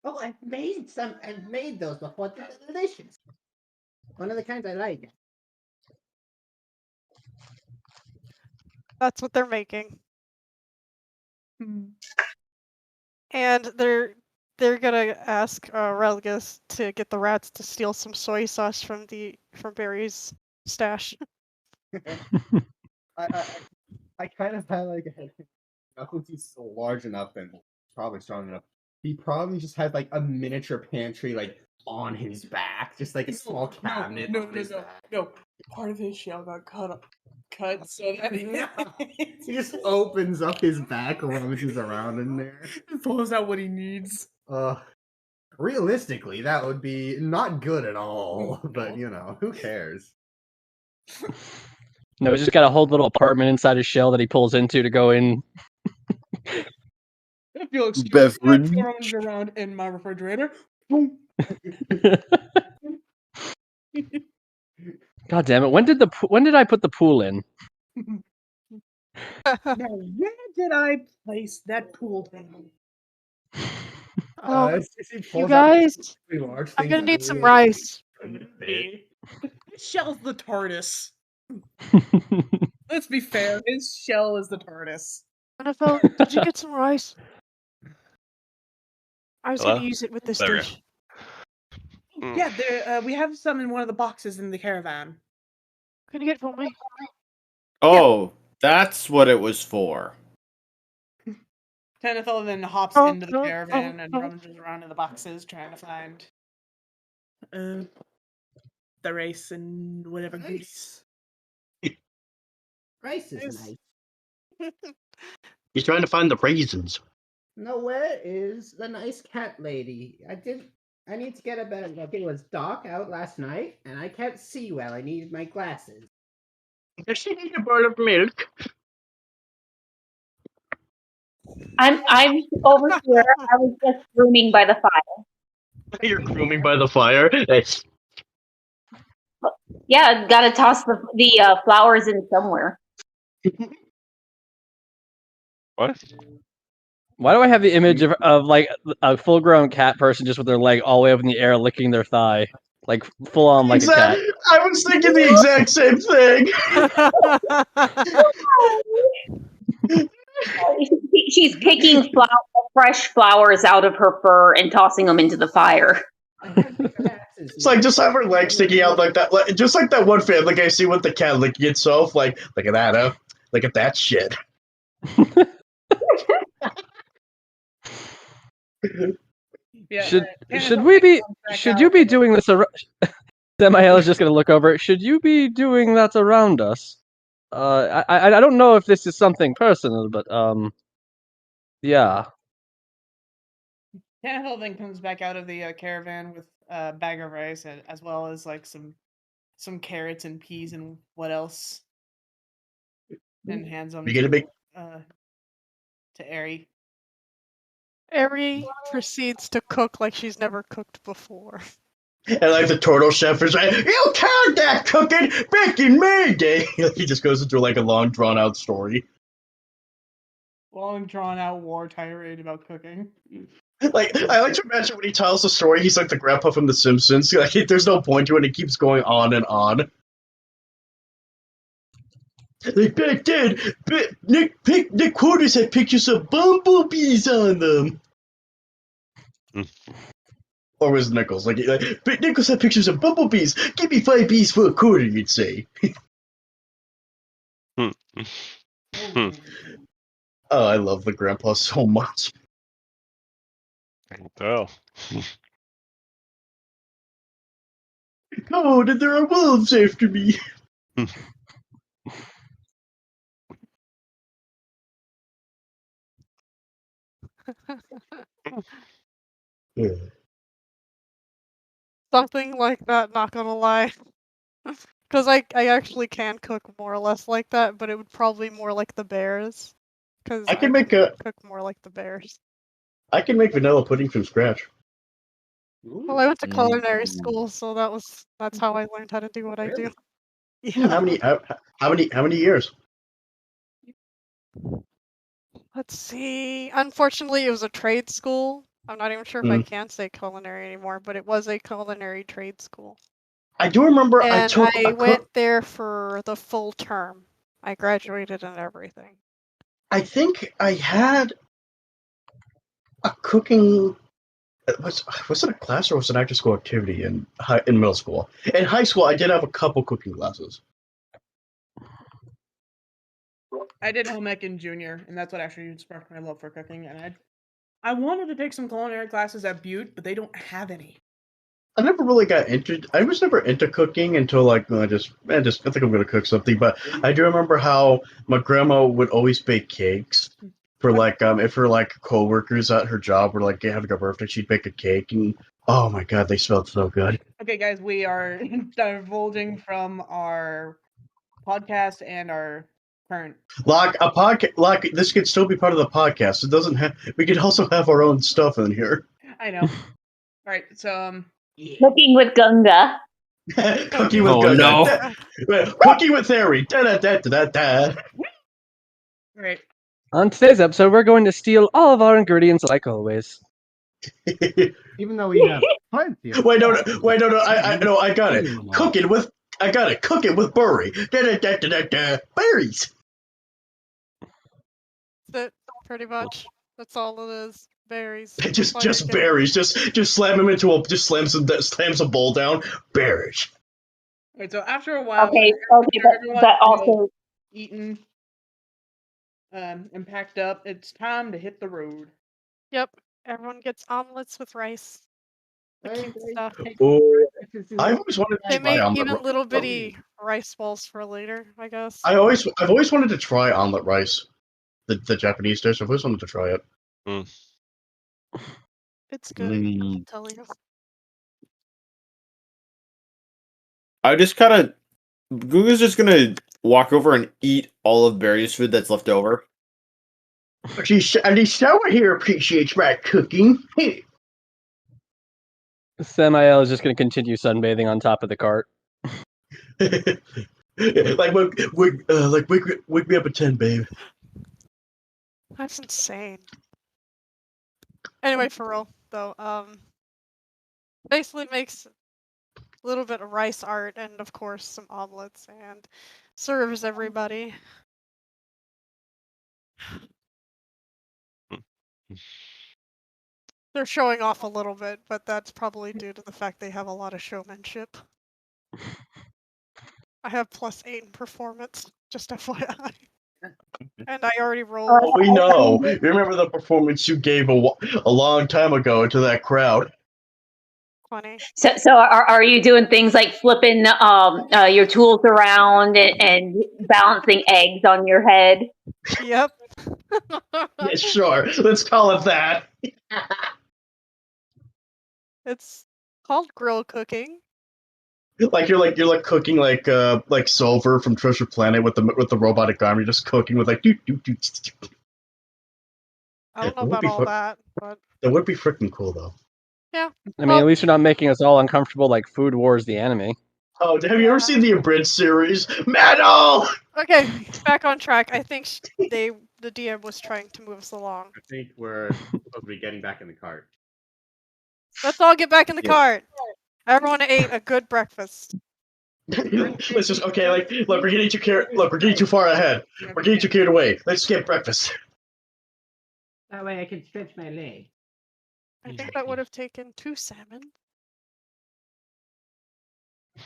Oh, I've made those before. They're delicious. One of the kinds I like. That's what they're making. Hmm. And they're gonna ask Relgus to get the rats to steal some soy sauce from Barry's stash. I kind of had like since he's so large enough and probably strong enough, he probably just had like a miniature pantry like on his back, just like a small cabinet. No. Part of his shell got cut so that He just opens up his back, rummages around in there, pulls out what he needs. Realistically, that would be not good at all. But who cares? No, he's just got a whole little apartment inside his shell that he pulls into to go in. If you'll excuse me, Beverage. I'm throwing it around in my refrigerator. Boom. God damn it! When did I put the pool in? Now, where did I place that pool table? You guys, I'm gonna need some rice. His shell's the TARDIS. Let's be fair. His shell is the TARDIS. NFL, did you get some rice? I was Hello? gonna use it with this There we go. dish. Yeah, we have some in one of the boxes in the caravan. Can you get it for me? Oh, that's what it was for. Tenethel then hops Oh, into the oh, caravan oh, and oh. rummages around in the boxes trying to find the rice and whatever goodies. Rice is nice. He's trying to find the raisins. No, where is the nice cat lady? I need to get a better look. It was dark out last night, and I can't see well. I needed my glasses. Does she need a bowl of milk? I'm over here. I was just grooming by the fire. You're grooming by the fire. That's Yeah, gotta toss the flowers in somewhere. What? Why do I have the image of like a full-grown cat person just with their leg all the way up in the air, licking their thigh, like full on like a cat? I was thinking the exact same thing. She's picking fresh flowers out of her fur and tossing them into the fire. It's like just have her leg sticking out like that, just like that one family I see with the cat licking itself. Like, look at that, huh? Look at that shit. Yeah, should you be doing this? Samael is just gonna look over. Should you be doing that around us? I don't know if this is something personal, but yeah. Tenethel then comes back out of the caravan with a bag of rice as well as like some carrots and peas and what else, and hands them to Ari. Ari proceeds to cook like she's never cooked before. And like the turtle chef is like, you can't that cooking back in May Day. He just goes into like a long drawn out story. Long drawn out war tirade about cooking. Like, I like to imagine when he tells the story, he's like the grandpa from The Simpsons. Like, there's no point to it, and it keeps going on and on. Like, back then, Nick Quarters had pictures of bumblebees on them. Or was Nichols? Like Nichols had pictures of bumblebees. Give me 5 bees for a quarter, you'd say. Hmm. Hmm. Oh, I love the grandpa so much. Oh. Oh, and there are wolves after me. Yeah. Something like that, not gonna lie. Because I actually can cook more or less like that, but it would probably be more like the bears. Because I can cook more like the bears. I can make vanilla pudding from scratch. Well, I went to culinary school, so that's how I learned how to do what I do. Yeah. How many years? Let's see. Unfortunately, it was a trade school. I'm not even sure if I can say culinary anymore, but it was a culinary trade school. I do remember And I went there for the full term. I graduated and everything. I think I had a cooking. Was it a class or was it an after school activity in middle school? In high school, I did have a couple cooking classes. I did home ec in junior, and that's what actually sparked my love for cooking. And I wanted to take some culinary classes at Butte, but they don't have any. I never really got into. I was never into cooking until like I think I'm gonna cook something. But I do remember how my grandma would always bake cakes for like if her like coworkers at her job were like having a birthday, she'd bake a cake, and oh my god, they smelled so good. Okay, guys, we are divulging from our podcast and our current. This could still be part of the podcast. It doesn't have. We could also have our own stuff in here. I know. All right, so Cooking with Gunga. Cooking with Gunga. Cooking with Harry. Da da da da da. Right. On today's episode, we're going to steal all of our ingredients like always. Even though we have plenty. Wait, no. I got it. I got it. Cooking with Burry. Da da da da da. Berries. That's it, pretty much. That's all it is. Berries. Just berries. Just slam them into slams a bowl down. Berries. Right, so after a while, but also eaten and packed up, it's time to hit the road. Yep, everyone gets omelets with rice. The cute stuff. Oh, I've always wanted to They try make omelet even rice. little bitty rice balls for later, I guess. I've always wanted to try omelet rice, the Japanese dish. I've always wanted to try it. It's good. I'll tell you. I just kind of Guga's just gonna walk over and eat all of Barry's food that's left over. But the sour here appreciates my cooking. Samael is just going to continue sunbathing on top of the cart. Wake me up at 10, babe. That's insane. Anyway, for real though, basically makes a little bit of rice art and of course some omelets and serves everybody. They're showing off a little bit, but that's probably due to the fact they have a lot of showmanship. I have +8 in performance, just FYI. And I already rolled. Oh, we know. Remember the performance you gave a long time ago to that crowd. Funny. So are you doing things like flipping your tools around and balancing eggs on your head? Yep. Yeah, sure. Let's call it that. It's called grill cooking. Like you're cooking like Silver from Treasure Planet with the robotic arm. You're just cooking with like doo, doo, doo, doo, doo. I don't know about all that, but that would be freaking cool though. Yeah. I mean, at least you're not making us all uncomfortable like Food Wars the anime. Oh, have you ever seen the abridged series? Metal! Okay, back on track. I think the DM was trying to move us along. I think we're supposed to be getting back in the cart. Let's all get back in the Yeah. cart. Everyone ate a good breakfast. Let's just look. We're getting too far ahead. We're getting too carried away. Let's get breakfast. That way I can stretch my leg. I think that would have taken 2 salmon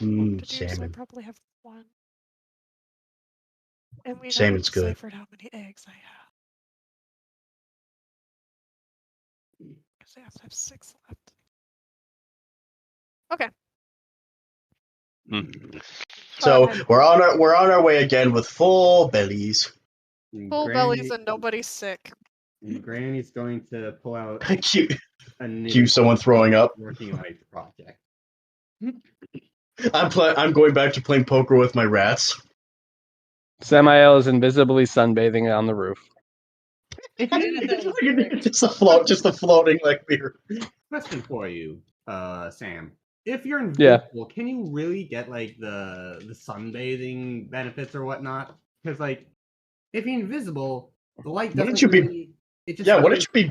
Mmm, to do, so I salmon. probably have 1. And we Salmon's not good. deciphered how many eggs I have. Because I have 6 left. Okay. So we're on our way again with full bellies. And Full bellies and nobody's sick. And Granny's going to pull out Cue a someone throwing up. working on a project. I'm going back to playing poker with my rats. Samael is invisibly sunbathing on the roof. just a floating like mirror. Question for you, Sam. If you're invisible, can you really get like the sunbathing benefits or whatnot? Because like, if you're invisible, the light doesn't. Wouldn't you be? Really, it just Yeah, wouldn't you be?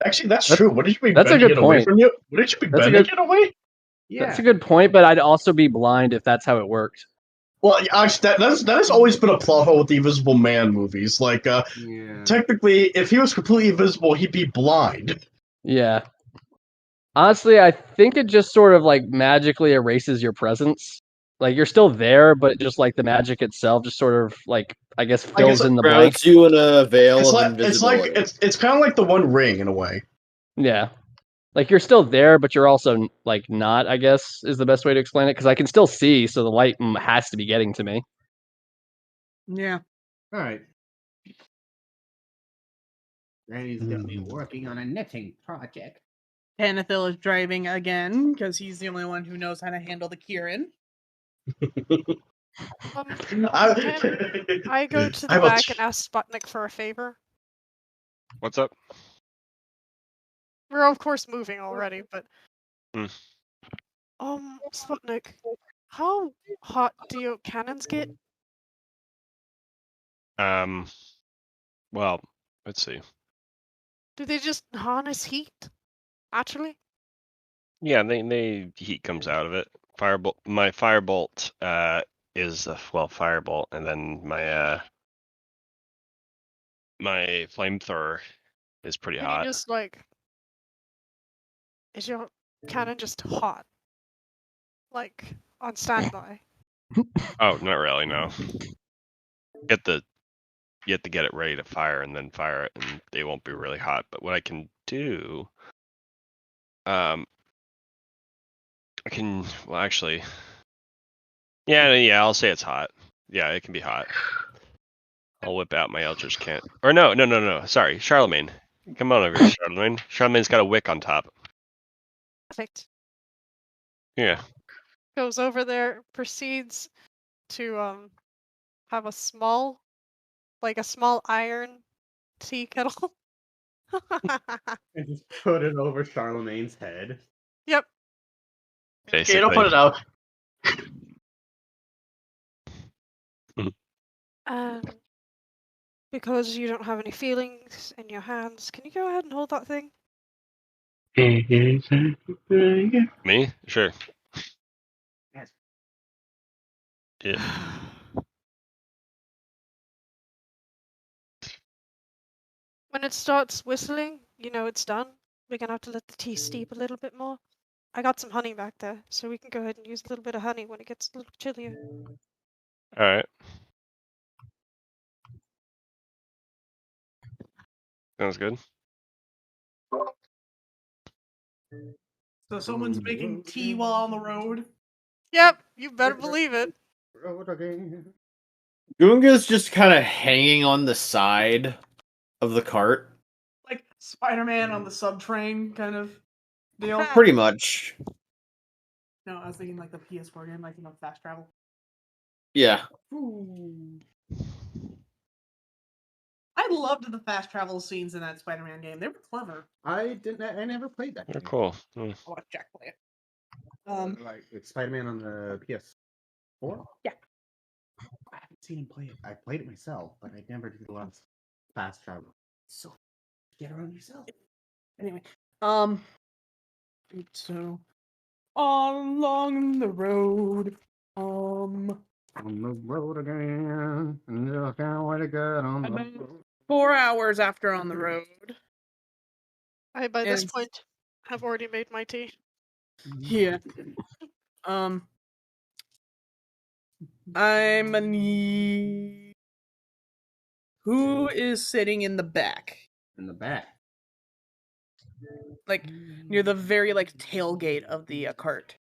Actually, that's true. Wouldn't you be? That's a bending good it away point. from you? Wouldn't you be That's a bending good- it away? Yeah. That's a good point, but I'd also be blind if that's how it worked. Well, actually, that has always been a plot hole with the Invisible Man movies. Like, technically, if he was completely invisible, he'd be blind. Yeah. Honestly, I think it just sort of like magically erases your presence. Like you're still there, but just like the magic itself just sort of like I guess fills in the blank. Shrouds you in a veil It's of like invisibility. it's kind of like the One Ring in a way. Yeah. Like you're still there, but you're also like not, I guess, is the best way to explain it. Because I can still see, so the light has to be getting to me. Yeah. All right. Granny's gonna be working on a knitting project. Panathil is driving again because he's the only one who knows how to handle the Kieran. Can I go to the back and ask Sputnik for a favor? What's up? We're of course moving already, but Hmm. Sputnik, how hot do your cannons get? Well, let's see. Do they just harness heat? Actually? Yeah, they heat comes out of it. Firebolt. My firebolt is firebolt, and then my my flamethrower is pretty Can hot. you just like, is your cannon just hot? Like on standby? Oh, not really. No. You have to get it ready to fire and then fire it, and they won't be really hot. But what I can do, I can actually, yeah, I'll say it's hot. Yeah, it can be hot. I'll whip out my Eldritch Can't. Or no. Sorry, Charlemagne. Come on over here, Charlemagne. Charlemagne's got a wick on top. Perfect. Yeah. Goes over there, proceeds to have a small iron tea kettle. And just put it over Charlemagne's head. Yep. Basically. Okay, don't put it out. Because you don't have any feelings in your hands, can you go ahead and hold that thing? Me? Sure. Yes. Yeah. When it starts whistling, you know it's done. We're gonna have to let the tea steep a little bit more. I got some honey back there, so we can go ahead and use a little bit of honey when it gets a little chillier. All right. Sounds good. So someone's making tea while on the road. Yep, you better believe it. Goonga's just kind of hanging on the side of the cart. Like Spider-Man on the subtrain kind of deal. Pretty much. No, I was thinking like the PS4 game, like fast travel. Yeah. Ooh. I loved the fast travel scenes in that Spider-Man game. They were clever. I never played that. They're game. cool. I'll watch Jack play it. Like Spider-Man on the PS. 4? Yeah. I haven't seen him play it. I played it myself, but I never did a lot of fast travel. So get around yourself. Anyway, so along the road, On the road again, and just can't wait to get on the about road. 4 hours after on the road. I, by this And- point, have already made my tea. Yeah. I'm a need. Who is sitting in the back? In the back. Like near the very tailgate of the cart.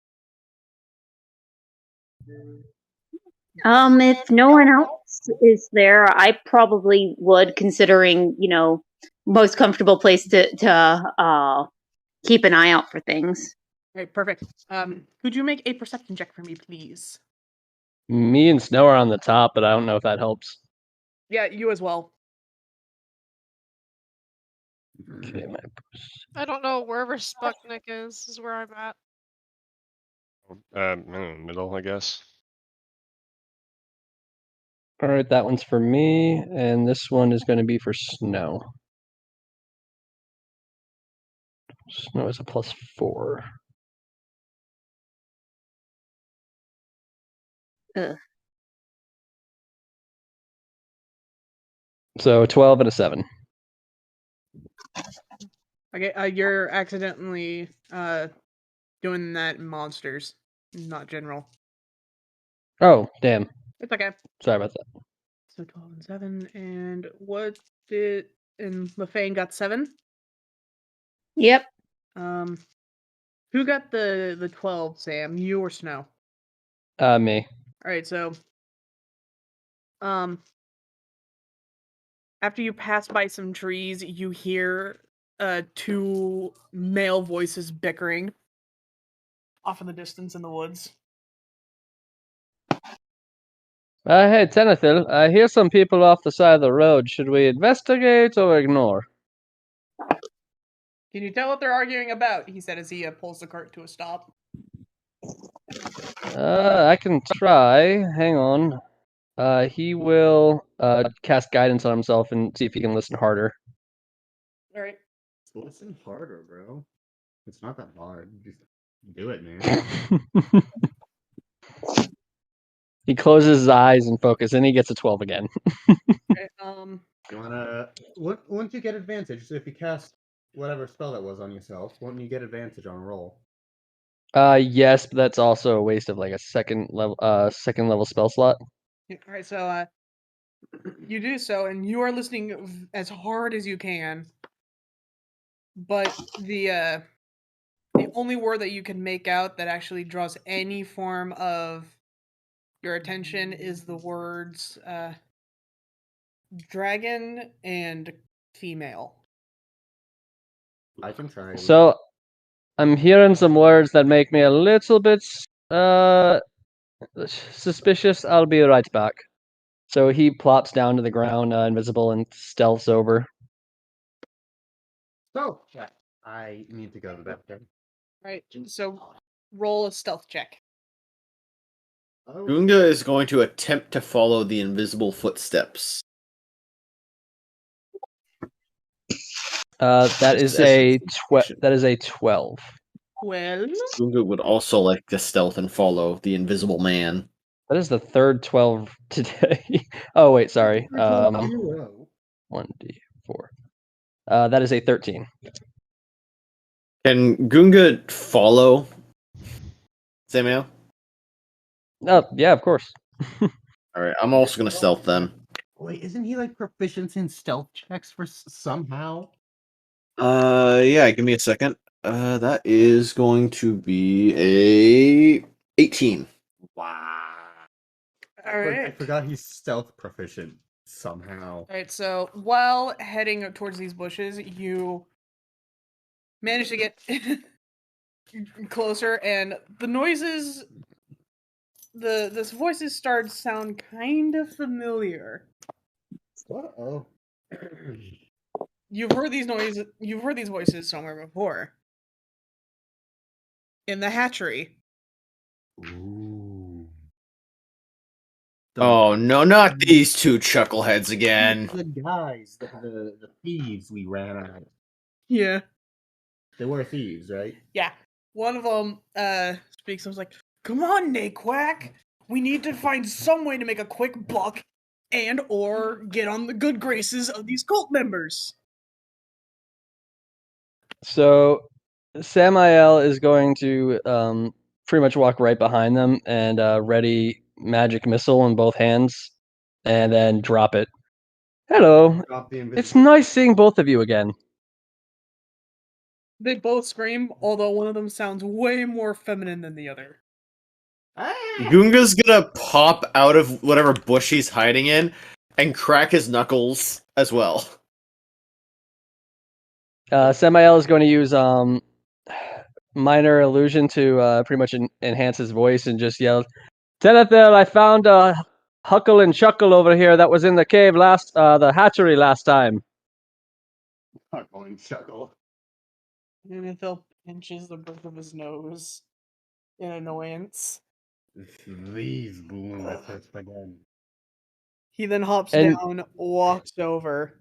If no one else is there, I probably would, considering most comfortable place to keep an eye out for things. Right, perfect. Could you make a perception check for me, please? Me and Snow are on the top, but I don't know if that helps. Yeah, you as well. Okay, I don't know, wherever Sputnik is where I'm at. Middle, I guess. all right, that one's for me, and this one is going to be for Snow. Snow is a +4. Ugh. So 12 and a 7. Okay, you're accidentally doing that in monsters, not general. Oh, damn. It's okay. Sorry about that. So 12 and 7, and what did and Lefane got 7? Yep. Who got the 12, Sam? You or Snow? Me. Alright, so after you pass by some trees, you hear 2 male voices bickering off in the distance in the woods. Hey, Tenethil, I hear some people off the side of the road. Should we investigate or ignore? Can you tell what they're arguing about? He said as he pulls the cart to a stop. I can try. Hang on. He will cast guidance on himself and see if he can listen harder. Alright. Listen harder, bro. It's not that hard. Just do it, man. He closes his eyes and focus, and he gets a 12 again. Okay, You wanna wouldn't you get advantage? So if you cast whatever spell that was on yourself, wouldn't you get advantage on a roll? Yes, but that's also a waste of a second level spell slot. Alright, so you do so, and you are listening as hard as you can. But the only word that you can make out that actually draws any form of your attention is the words dragon and female. I can try. So I'm hearing some words that make me a little bit suspicious. I'll be right back. So he plops down to the ground, invisible, and stealths over. So I need to go to the bathroom. Right, so roll a stealth check. Oh, Gunga is going to attempt to follow the invisible footsteps. That is a 12. Well, Gunga would also like to stealth and follow the invisible man. That is the third 12 today. Oh wait, sorry. 1d4. That is a 13. Can Gunga follow Samuel? Oh yeah, of course. Alright, I'm also gonna stealth then. wait, isn't he proficient in stealth checks for somehow? Yeah, give me a second. That is going to be a 18. Wow. all right. I forgot he's stealth proficient somehow. All right, so while heading towards these bushes, you manage to get closer, and the noises, the voices start to sound kind of familiar. Uh-oh. You've heard these voices somewhere before. In the hatchery. Ooh. Oh no, not these two chuckleheads again. The guys, the thieves we ran at. Yeah. They were thieves, right? Yeah. One of them speaks and was like, "Come on, Naquack. We need to find some way to make a quick buck and or get on the good graces of these cult members." So Samael is going to pretty much walk right behind them and ready magic missile in both hands, and then drop it. Hello. Drop the It's invisible. nice seeing both of you again. They both scream, although one of them sounds way more feminine than the other. Goonga's gonna pop out of whatever bush he's hiding in and crack his knuckles as well. Samael is going to use minor illusion to pretty much enhance his voice and just yell, "Tenethil, I found a huckle and chuckle over here that was in the cave the hatchery last time." Huckle and chuckle. And Phil pinches the bridge of his nose in annoyance. These balloon efforts again. He then hops And- down, walks over.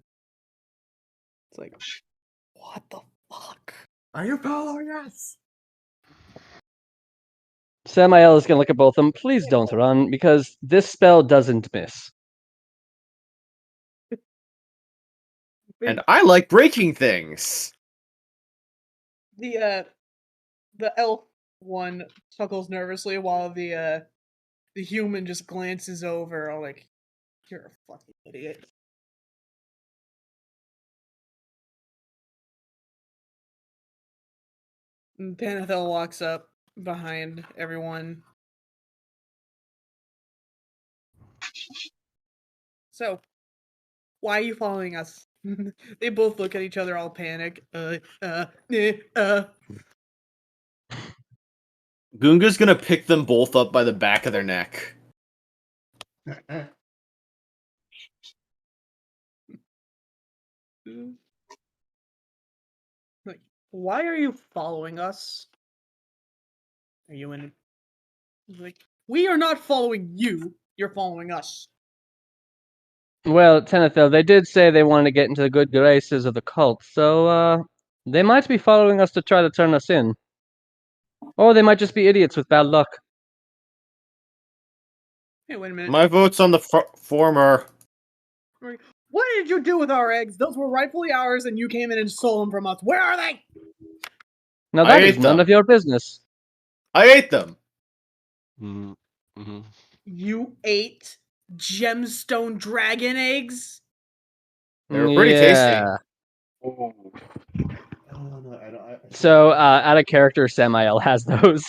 It's like, what the fuck? Are you following us? Samael is going to look at both of them. Please don't run, because this spell doesn't miss. And I like breaking things. The elf one chuckles nervously while the human just glances over, like, "You're a fucking idiot." And Panathel walks up behind everyone. So, why are you following us? They both look at each other all panic. Goonga's gonna pick them both up by the back of their neck. Like, why are you following us? Are you in? Like, we are not following you. You're following us. Well, Tenethil, they did say they wanted to get into the good graces of the cult, so they might be following us to try to turn us in. Or they might just be idiots with bad luck. Hey, wait a minute. My vote's on the former. What did you do with our eggs? Those were rightfully ours, and you came in and stole them from us. Where are they? Now I that is ate none them. of your business. I ate them. Mm-hmm. You ate gemstone dragon eggs? They were pretty tasty. Oh no, I don't. So, out of character, Samael has those.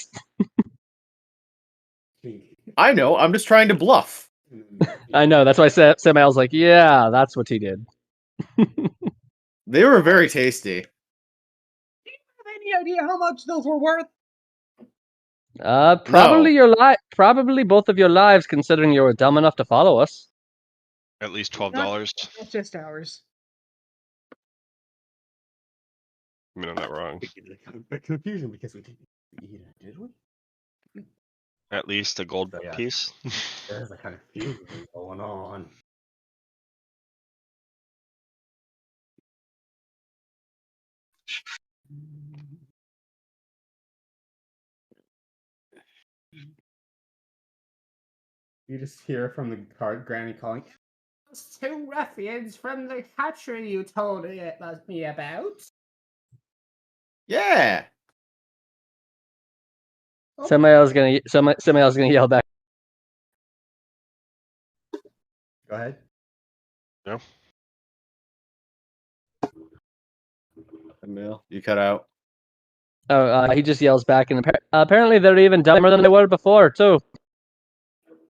I know. I'm just trying to bluff. I know. That's why Samael's like, yeah, that's what he did. They were very tasty. Do you have any idea how much those were worth? Probably probably both of your lives, considering you were dumb enough to follow us. At least $12. That's just ours. I mean, I'm not wrong. The confusion because we didn't eat it, did we? At least a gold Yeah. piece. There's a kind of fusion going on. You just hear from the card granny calling. Those two ruffians from the hatchery you told me about. Yeah. Samael's gonna yell back. Go ahead. No. Emil, you cut out. Oh, he just yells back, and apparently they're even dumber than they were before, too.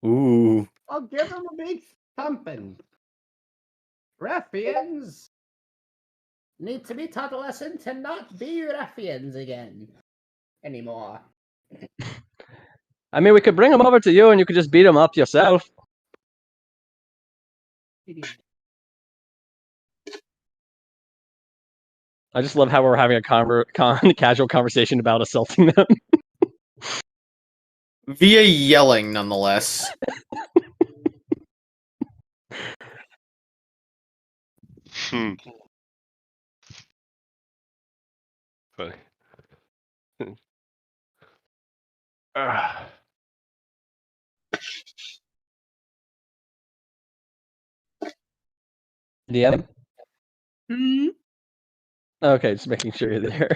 Ooh. I'll give them a big thumping. Ruffians need to be taught a lesson to not be ruffians again anymore. I mean, we could bring them over to you, and you could just beat them up yourself. I just love how we're having a casual conversation about assaulting them. Via yelling, nonetheless. Funny. Ah. DM? Hmm? Okay, just making sure you're there.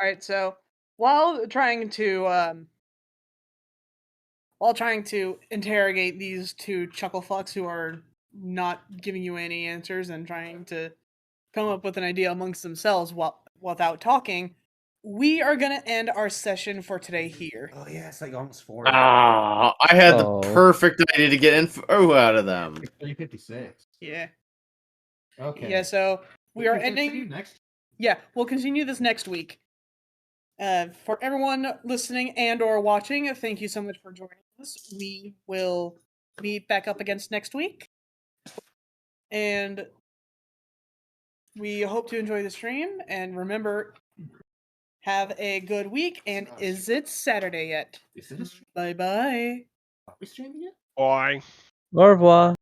All right, so while trying to interrogate these two chucklefucks who are not giving you any answers and trying to come up with an idea amongst themselves without talking, we are gonna end our session for today here. Oh yeah, it's like almost 4. Ah, I had Oh. the perfect idea to get info out of them. 3:56. Yeah. Okay. Yeah, so we are ending. next. Yeah, we'll continue this next week. For everyone listening and or watching, thank you so much for joining us. We will meet back up against next week. And we hope to enjoy the stream. And remember, have a good week. And is it Saturday yet? Is it a stream? Bye-bye. Are we streaming it? Bye. Au revoir.